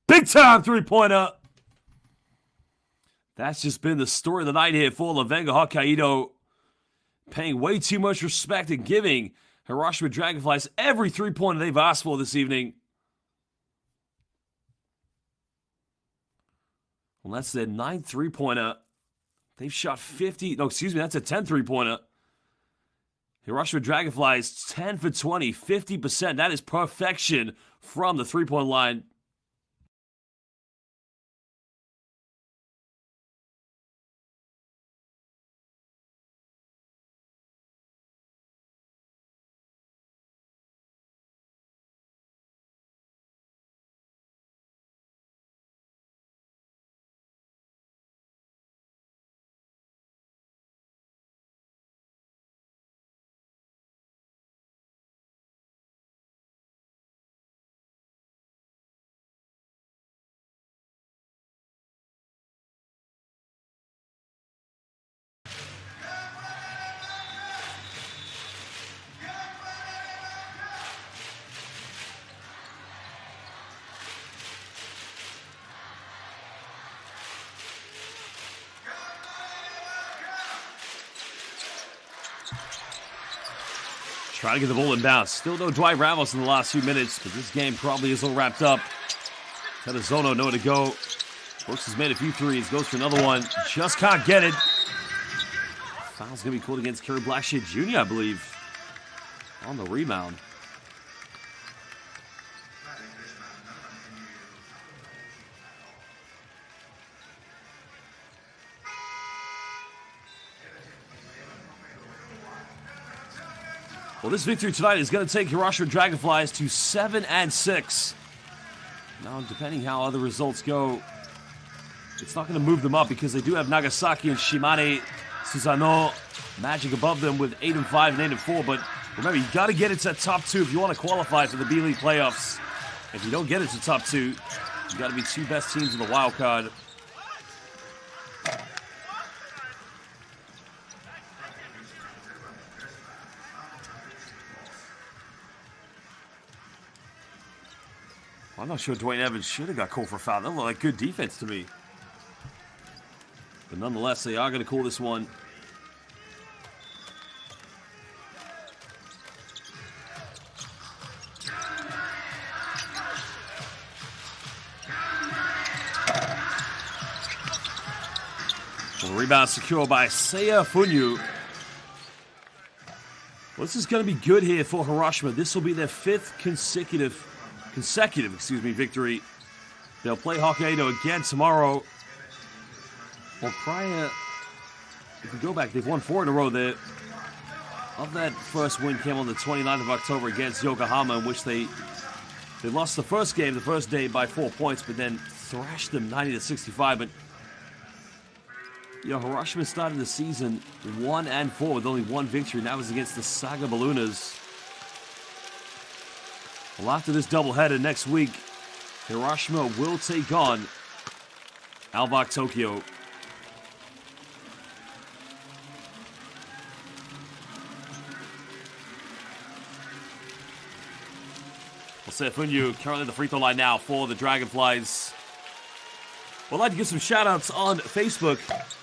Big time 3-pointer. That's just been the story of the night here for LEVANGA HOKKAIDO. Paying way too much respect and giving Hiroshima Dragonflies every 3-pointer they've asked for this evening. Well, that's their 9th 3-pointer. They've shot 50. No, excuse me, that's a 10 3-pointer. Hiroshima Dragonflies 10 for 20, 50%. That is perfection from the 3-point line. Trying to get the ball in bounce. Still no Dwight Ramos in the last few minutes, but this game probably is all wrapped up. Tadazono nowhere to go. Brooks has made a few threes. Goes for another one. Just can't get it. Foul's going to be called against Kerry Blackshear Jr., I believe. On the rebound. Well, this victory tonight is going to take Hiroshima Dragonflies to 7-6. Now, depending how other results go, it's not going to move them up because they do have Nagasaki and Shimane Susano Magic above them with 8-5 and 8-4. But remember, you got to get into that top 2 if you want to qualify for the B.LEAGUE playoffs. If you don't get into top 2, you got to be 2 best teams in the wild card. I'm not sure Dwayne Evans should have got called for a foul. That looked like good defense to me. But nonetheless, they are going to call this one. Well, rebound secured by Seiya Funyu. Well, this is going to be good here for Hiroshima. This will be their 5th consecutive victory. They'll play Hokkaido again tomorrow. Well, prior, if you go back, they've won 4 in a row there. Of that first win came on the 29th of October against Yokohama, in which they lost the first game, the first day, by 4 points, but then thrashed them 90-65. But you know, Hiroshima started the season 1-4 with only 1 victory, and that was against the Saga Ballooners. Well, after this doubleheader next week, Hiroshima will take on Alvak Tokyo. Well, Seiya Funyu currently at the free throw line now for the Dragonflies. We'd like to give some shout-outs on Facebook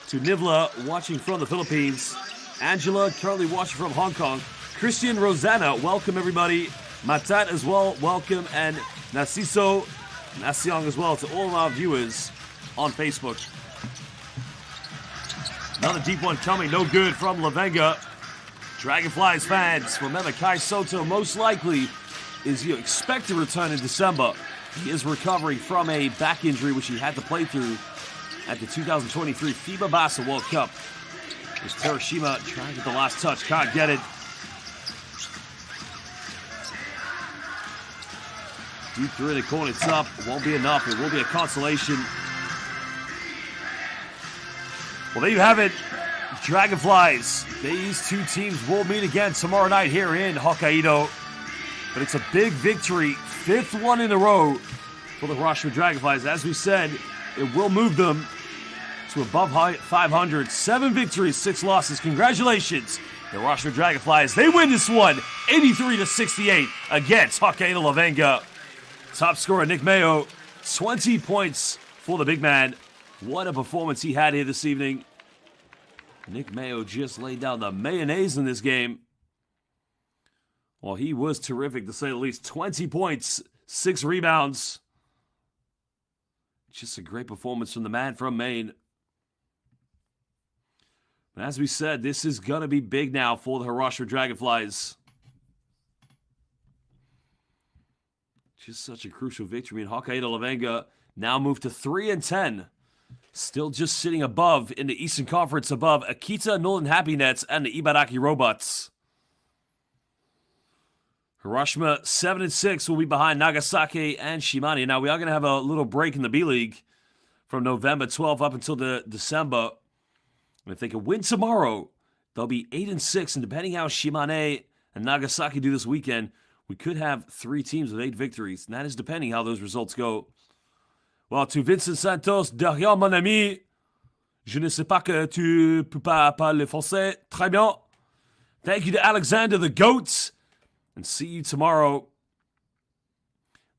to Nivla, watching from the Philippines. Angela, currently watching from Hong Kong. Christian Rosanna, welcome everybody. Matat as well, welcome, and Nasiso Nasiong as well to all of our viewers on Facebook. Another deep one coming, no good from LEVANGA. Dragonflies fans, remember Kai Soto most likely is expect to return in December. He is recovering from a back injury, which he had to play through at the 2023 FIBA Basketball World Cup. There's HIROSHIMA trying to get the last touch. Can't get it. Deep through the corner, it's up. It won't be enough. It will be a consolation. Well, there you have it. Dragonflies. These two teams will meet again tomorrow night here in Hokkaido. But it's a big victory. 5th one in a row for the HIROSHIMA Dragonflies. As we said, it will move them to above 500. 7 victories, 6 losses. Congratulations, the HIROSHIMA Dragonflies. They win this one, 83-68 against HOKKAIDO LEVANGA. Top scorer Nick Mayo, 20 points for the big man. What a performance he had here this evening. Nick Mayo just laid down the mayonnaise in this game. Well, he was terrific, to say the least. 20 points, 6 rebounds. Just a great performance from the man from Maine. But as we said, this is going to be big now for the HIROSHIMA Dragonflies. Just such a crucial victory. And HOKKAIDO LEVANGA now moved to 3-10. Still just sitting above in the Eastern Conference, above Akita Northern Happy Nets and the Ibaraki Robots. HIROSHIMA 7-6 will be behind Nagasaki and Shimane. Now, we are going to have a little break in the B.LEAGUE from November 12th up until December. And if they can win tomorrow, they'll be 8-6. And depending how Shimane and Nagasaki do this weekend, we could have 3 teams with 8 victories. And that is depending how those results go. Well, to Vincent Santos, derrière mon ami, je ne sais pas que tu peux pas parler français. Très bien. Thank you to Alexander the Goat. And see you tomorrow.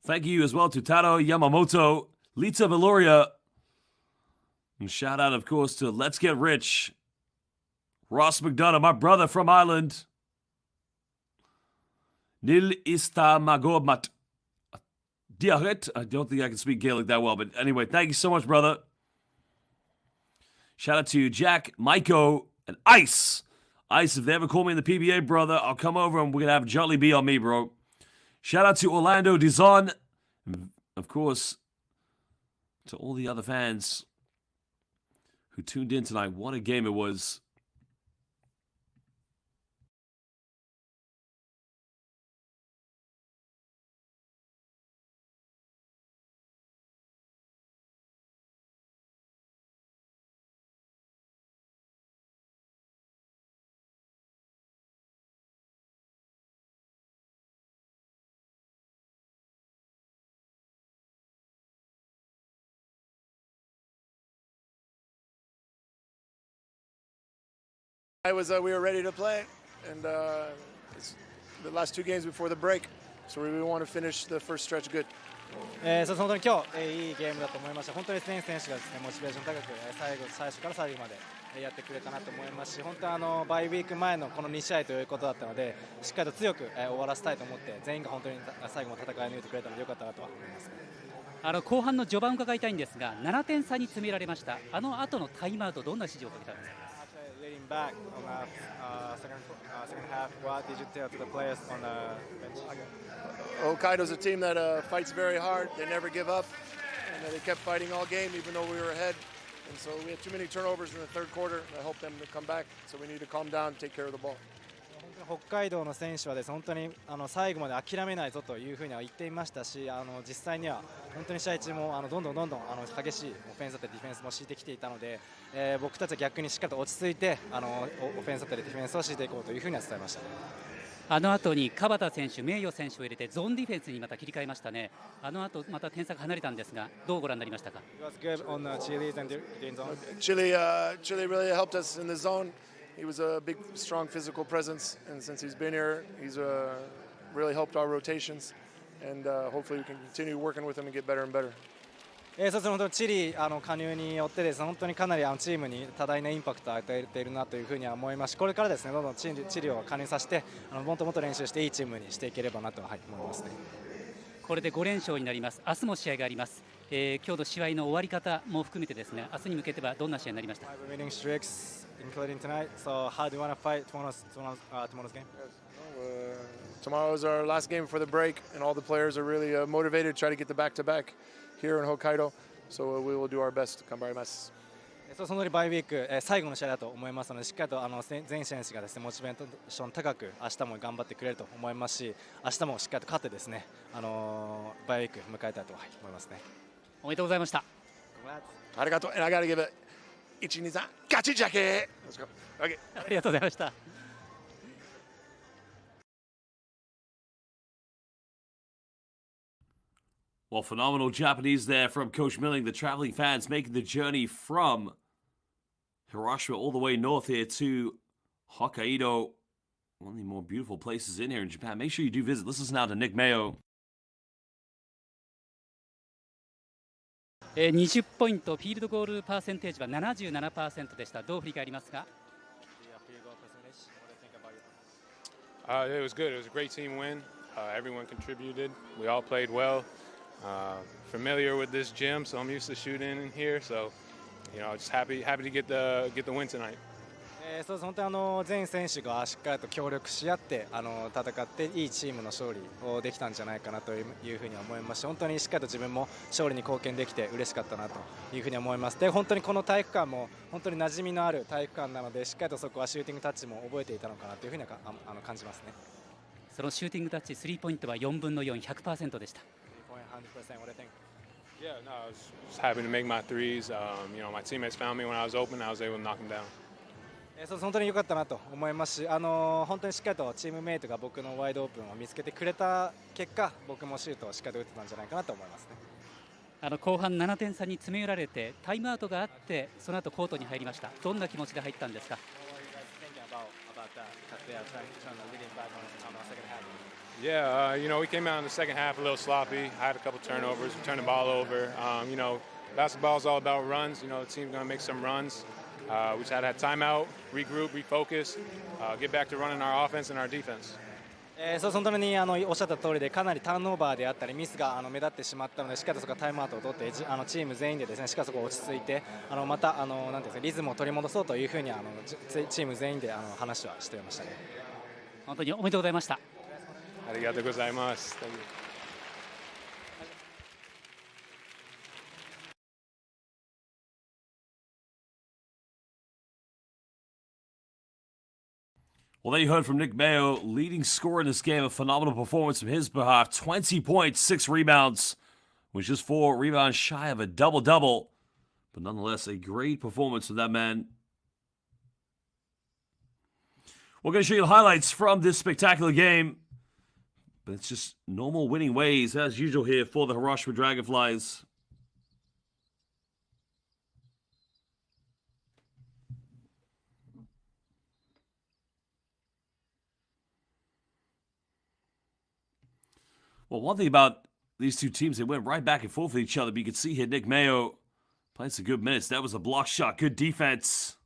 Thank you as well to Taro Yamamoto, Lita Valoria. And shout out, of course, to Let's Get Rich, Ross McDonough, my brother from Ireland. Nil ista magomat diaret. I don't think I can speak Gaelic that well, but anyway, thank you so much, brother. Shout out to Jack, Maiko, and Ice. Ice, if they ever call me in the PBA, brother, I'll come over and we're going to have Jolly B on me, bro. Shout out to Orlando Dizon. Of course, to all the other fans who tuned in tonight. What a game it was. We were ready to play, and it's the last 2 games before the break, so we want to finish the first stretch good. そう本当に今日いいゲームだと思いました。本当に選手がですねモチベーション高く最初から最後までやってくれたなと思いますし、本当にバイウィーク前のこの2試合ということだったので、しっかりと強く終わらせたいと思って全員が本当に最後まで戦い抜いてくれたので良かったなとは思います。後半の序盤を伺いたいんですが、7点差に詰められました。あの後のタイムアウト、どんな指示をかけたんですか。Back on second half, what did you tell to the players on the bench? Hokkaido's a team that fights very hard. They never give up, and they kept fighting all game even though we were ahead. And so we had too many turnovers in the third quarter. I hope them to come back. So we need to calm down and take care of the ball. 北海道の選手はですね、本当に最後まで諦めないぞというふうには言っていましたし、実際には本当に試合中もどんどん激しいオフェンスだったりディフェンスも敷いてきていたので、僕たちは逆にしっかりと落ち着いてオフェンスだったりディフェンスを敷いていこうというふうには伝えました。あの後に川田選手、名誉選手を入れてゾーンディフェンスにまた切り替えましたね。あの後また点差が離れたんですが、どうご覧になりましたか。Chile really helped us in the zone. He was a big, strong physical presence, and since he's been here, he's really helped our rotations, and hopefully we can continue working with him and get better and better. そうですね、本当にチリ加入によってですね、本当にかなりチームに多大なインパクトを与えているなというふうには思いますし、これからですね、どんどんチリを加入させて、もっともっと練習していいチームにしていければなと、思いますね。これで5連勝になります。明日も試合があります。今日の試合の終わり方も含めてですね、明日に向けてはどんな試合になりました。Including tonight. So how do you want to fight tomorrow's game? tomorrow is our last game for the break, and all the players are really motivated to try to get the back-to-back here in Hokkaido. So we will do our best. 頑張ります。その通りバイウィーク、最後の試合だと思いますので、しっかりと全選手がですねモチベーション高く明日も頑張ってくれると思いますし、明日もしっかりと勝ってですね、バイウィーク迎えたいと思いますね。おめでとうございました。ありがとう。And I gotta give it 1、2、3ガチジャケ。Let's go. Okay. ありがとうございました。Well, phenomenal Japanese there from Coach Milling. The traveling fans making the journey from Hiroshima all the way north here to Hokkaido. One of the more beautiful places in here in Japan. Make sure you do visit. Let's listen now to Nick Mayo. 20ポイント、フィールドゴールパーセンテージは 77% でした。どう振り返りますか？ It was good. It was a great team win. Everyone contributed. We all played well. Familiar with this gym, so I'm used to shooting in here. So, you know, just happy to get the win tonight. そうです。本当に全選手がしっかりと協力し合って戦っていいチームの勝利をできたんじゃないかなというふうに思いますし、本当にしっかりと自分も勝利に貢献できて嬉しかったなというふうに思います。で、本当にこの体育館も本当に馴染みのある体育館なので、しっかりとそこはシューティングタッチも覚えていたのかなというふうに感じますね。そのシューティングタッチ、スリーポイントは4分の4、100% でした。Yeah, no, I was just happy to make my threes. You know, my teammates found me when I was open. I was able to knock them down. 本当に良かったなと思いますし、本当にしっかりとチームメイトが僕のワイドオープンを見つけてくれた結果、僕もシュートをしっかりと打ってたんじゃないかなと思いますね。後半7点差に詰め寄られてタイムアウトがあって、その後コートに入りました。どんな気持ちで入ったんですか？ Yeah, you know, we came out in the second half a little sloppy. I had a couple turnovers. We turned the ball over. You know, basketball is all about runs. You know, the team's going to make some runs. We just had to have timeout, regroup, refocus, get back to running our offense and our defense. 本当におっしゃった通りで、かなりターンオーバーであったりミスが目立ってしまったので、しっかりとそこはタイムアウトを取ってチーム全員でですね、しっかりそこを落ち着いてまたなんていうんですか、リズムを取り戻そうというふうにチーム全員で話はしていましたね。本当におめでとうございました。ありがとうございます。Thank you. Well, there you heard from Nick Mayo, leading scorer in this game. A phenomenal performance from his behalf. 20 points, 6 rebounds, which is 4 rebounds shy of a double-double. But nonetheless, a great performance from that man. We're going to show you the highlights from this spectacular game. But it's just normal winning ways, as usual here for the Hiroshima Dragonflies. Well, one thing about these two teams, they went right back and forth with each other. But you can see here Nick Mayo playing some good minutes. That was a block shot. Good defense.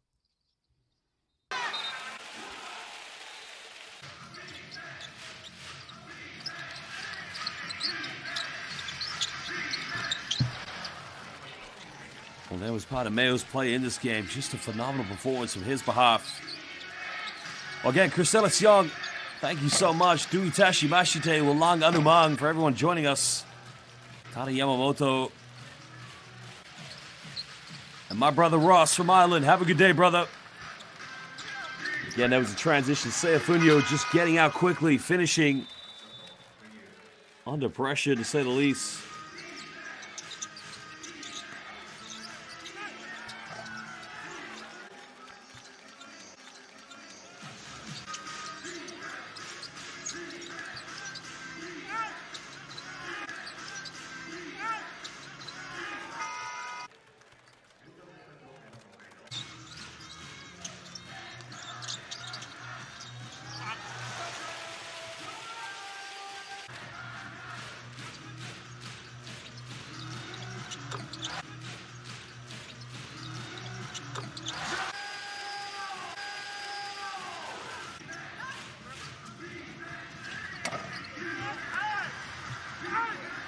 Well, that was part of Mayo's play in this game. Just a phenomenal performance from his behalf. Well, again, Chris Young, thank you so much. Duitashi Mashite, Walang Anumang, for everyone joining us. Tada Yamamoto. And my brother Ross from Ireland. Have a good day, brother. Again, that was a transition. Seifunyo just getting out quickly, finishing under pressure, to say the least.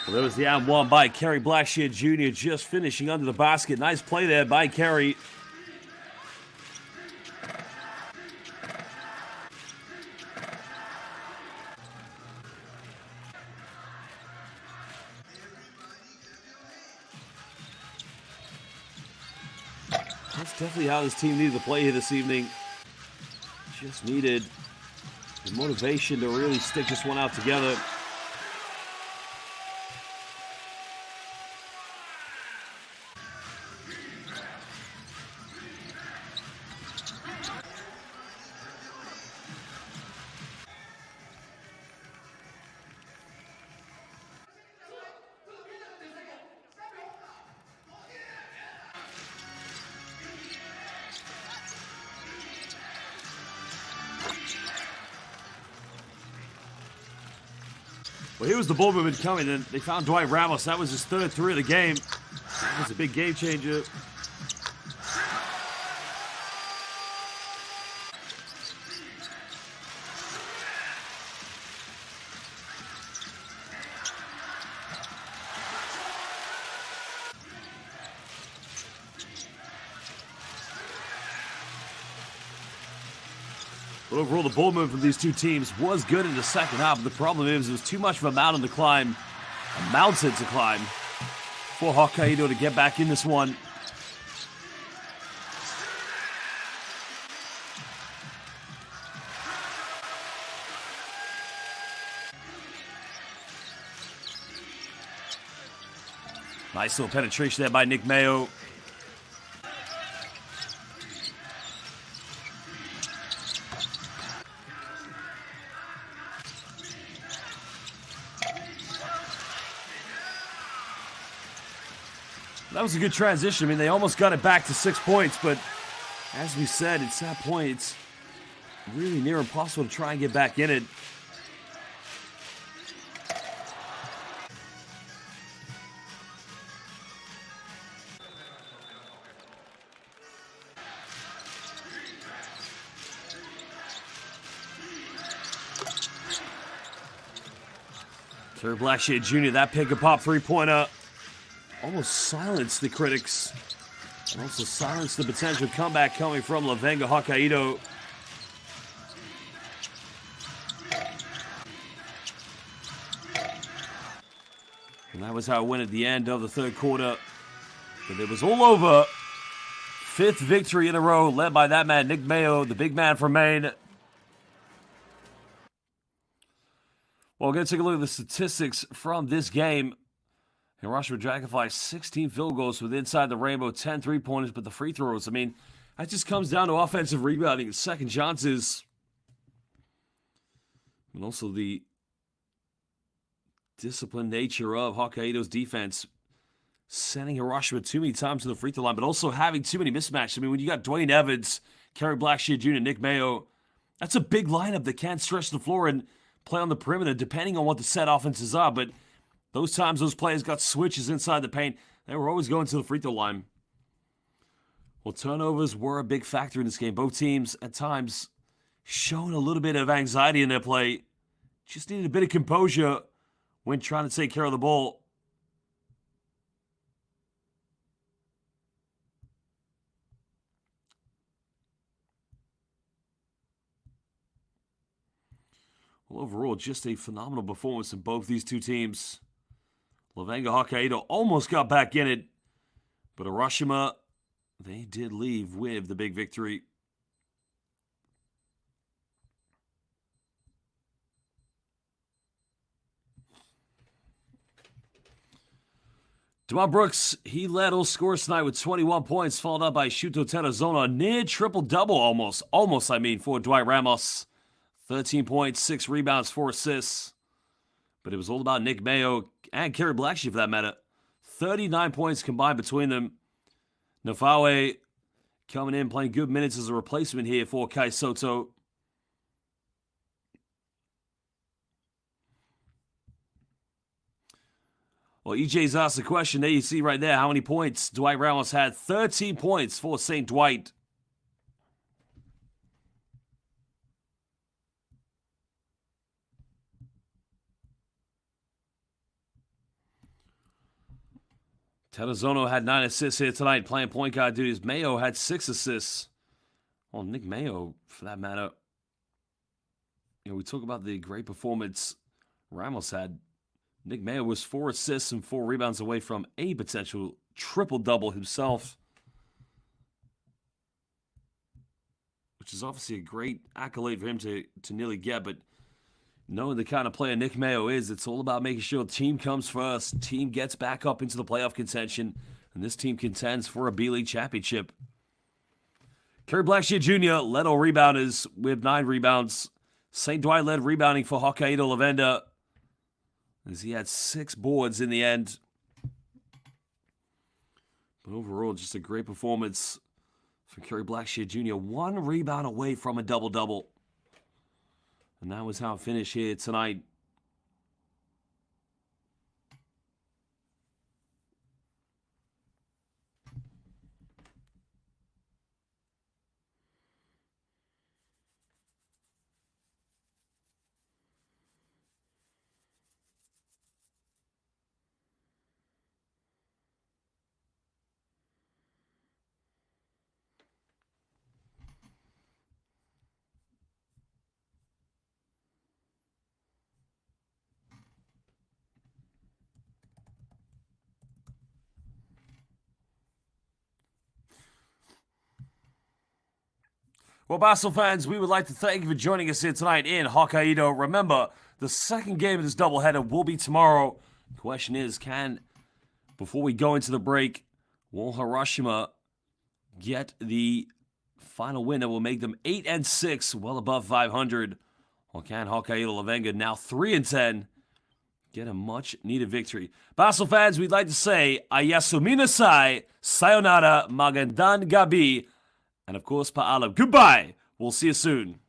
Well, there was the and one by Kerry Blackshear Jr. just finishing under the basket. Nice play there by Kerry. That's definitely how this team needed to play here this evening. Just needed the motivation to really stick this one out together. Well, here was the ball movement coming, and they found Dwight Ramos. That was his third three of the game. That was a big game changer. But overall, the ball movement from these two teams was good in the second half. But the problem is, it was too much of a mountain to climb for Hokkaido to get back in this one. Nice little penetration there by Nick Mayo. That was a good transition. I mean, they almost got it back to 6 points, but as we said, it's that point, it's really near impossible to try and get back in it. Terry Blackshear Jr., that pick and pop three-pointer almost silenced the critics and also silenced the potential comeback coming from LEVANGA Hokkaido. And that was how it went at the end of the third quarter. But it was all over. Fifth victory in a row led by that man, Nick Mayo, the big man from Maine. Well, we're going to take a look at the statistics from this game. Hiroshima Dragonflies, 16 field goals with inside the rainbow, 10 three-pointers, but the free throws, I mean, that just comes down to offensive rebounding and second chances. And also the disciplined nature of Hokkaido's defense, sending Hiroshima too many times to the free throw line, but also having too many mismatches. I mean, when you got Dwayne Evans, Terry Blackshear Jr., Nick Mayo, that's a big lineup that can't stretch the floor and play on the perimeter, depending on what the set offenses are, but those times those players got switches inside the paint, they were always going to the free throw line. Well, turnovers were a big factor in this game. Both teams, at times, showing a little bit of anxiety in their play. Just needed a bit of composure when trying to take care of the ball. Well, overall, just a phenomenal performance in both these two teams. LEVANGA Hokkaido almost got back in it, but Hiroshima, they did leave with the big victory. DeMar Brooks, he led all scorers tonight with 21 points, followed up by Shuto Terazona, near triple-double almost for Dwight Ramos. 13 points, 6 rebounds, 4 assists. But it was all about Nick Mayo and Kerry Blackshear for that matter. 39 points combined between them. Nafawe coming in, playing good minutes as a replacement here for Kai Soto. Well, EJ's asked the question. There you see right there how many points Dwight Ramos had. 13 points for St. Dwight. Terazona had 9 assists here tonight, playing point guard duties. Mayo had 6 assists. Well, Nick Mayo, for that matter, we talk about the great performance Ramos had. Nick Mayo was 4 assists and 4 rebounds away from a potential triple-double himself. which is obviously a great accolade for him to nearly get. But knowing the kind of player Nick Mayo is, it's all about making sure team comes first, team gets back up into the playoff contention, and this team contends for a B-League championship. Kerry Blackshear Jr. led all rebounders with 9 rebounds. St. Dwight led rebounding for Hokkaido Lavenda, as he had 6 boards in the end. But overall, just a great performance for Kerry Blackshear Jr. 1 rebound away from a double-double. And that was how it finished here tonight. Well, Basel fans, we would like to thank you for joining us here tonight in Hokkaido. Remember, the second game of this doubleheader will be tomorrow. The question is, before we go into the break, will Hiroshima get the final win that will make them 8-6, well above 500? Or can Hokkaido Levenga, now 3-10, get a much-needed victory? Basel fans, we'd like to say, Ayasumi nasai, sayonara, magandang gabi, and of course, paalam. Goodbye. We'll see you soon.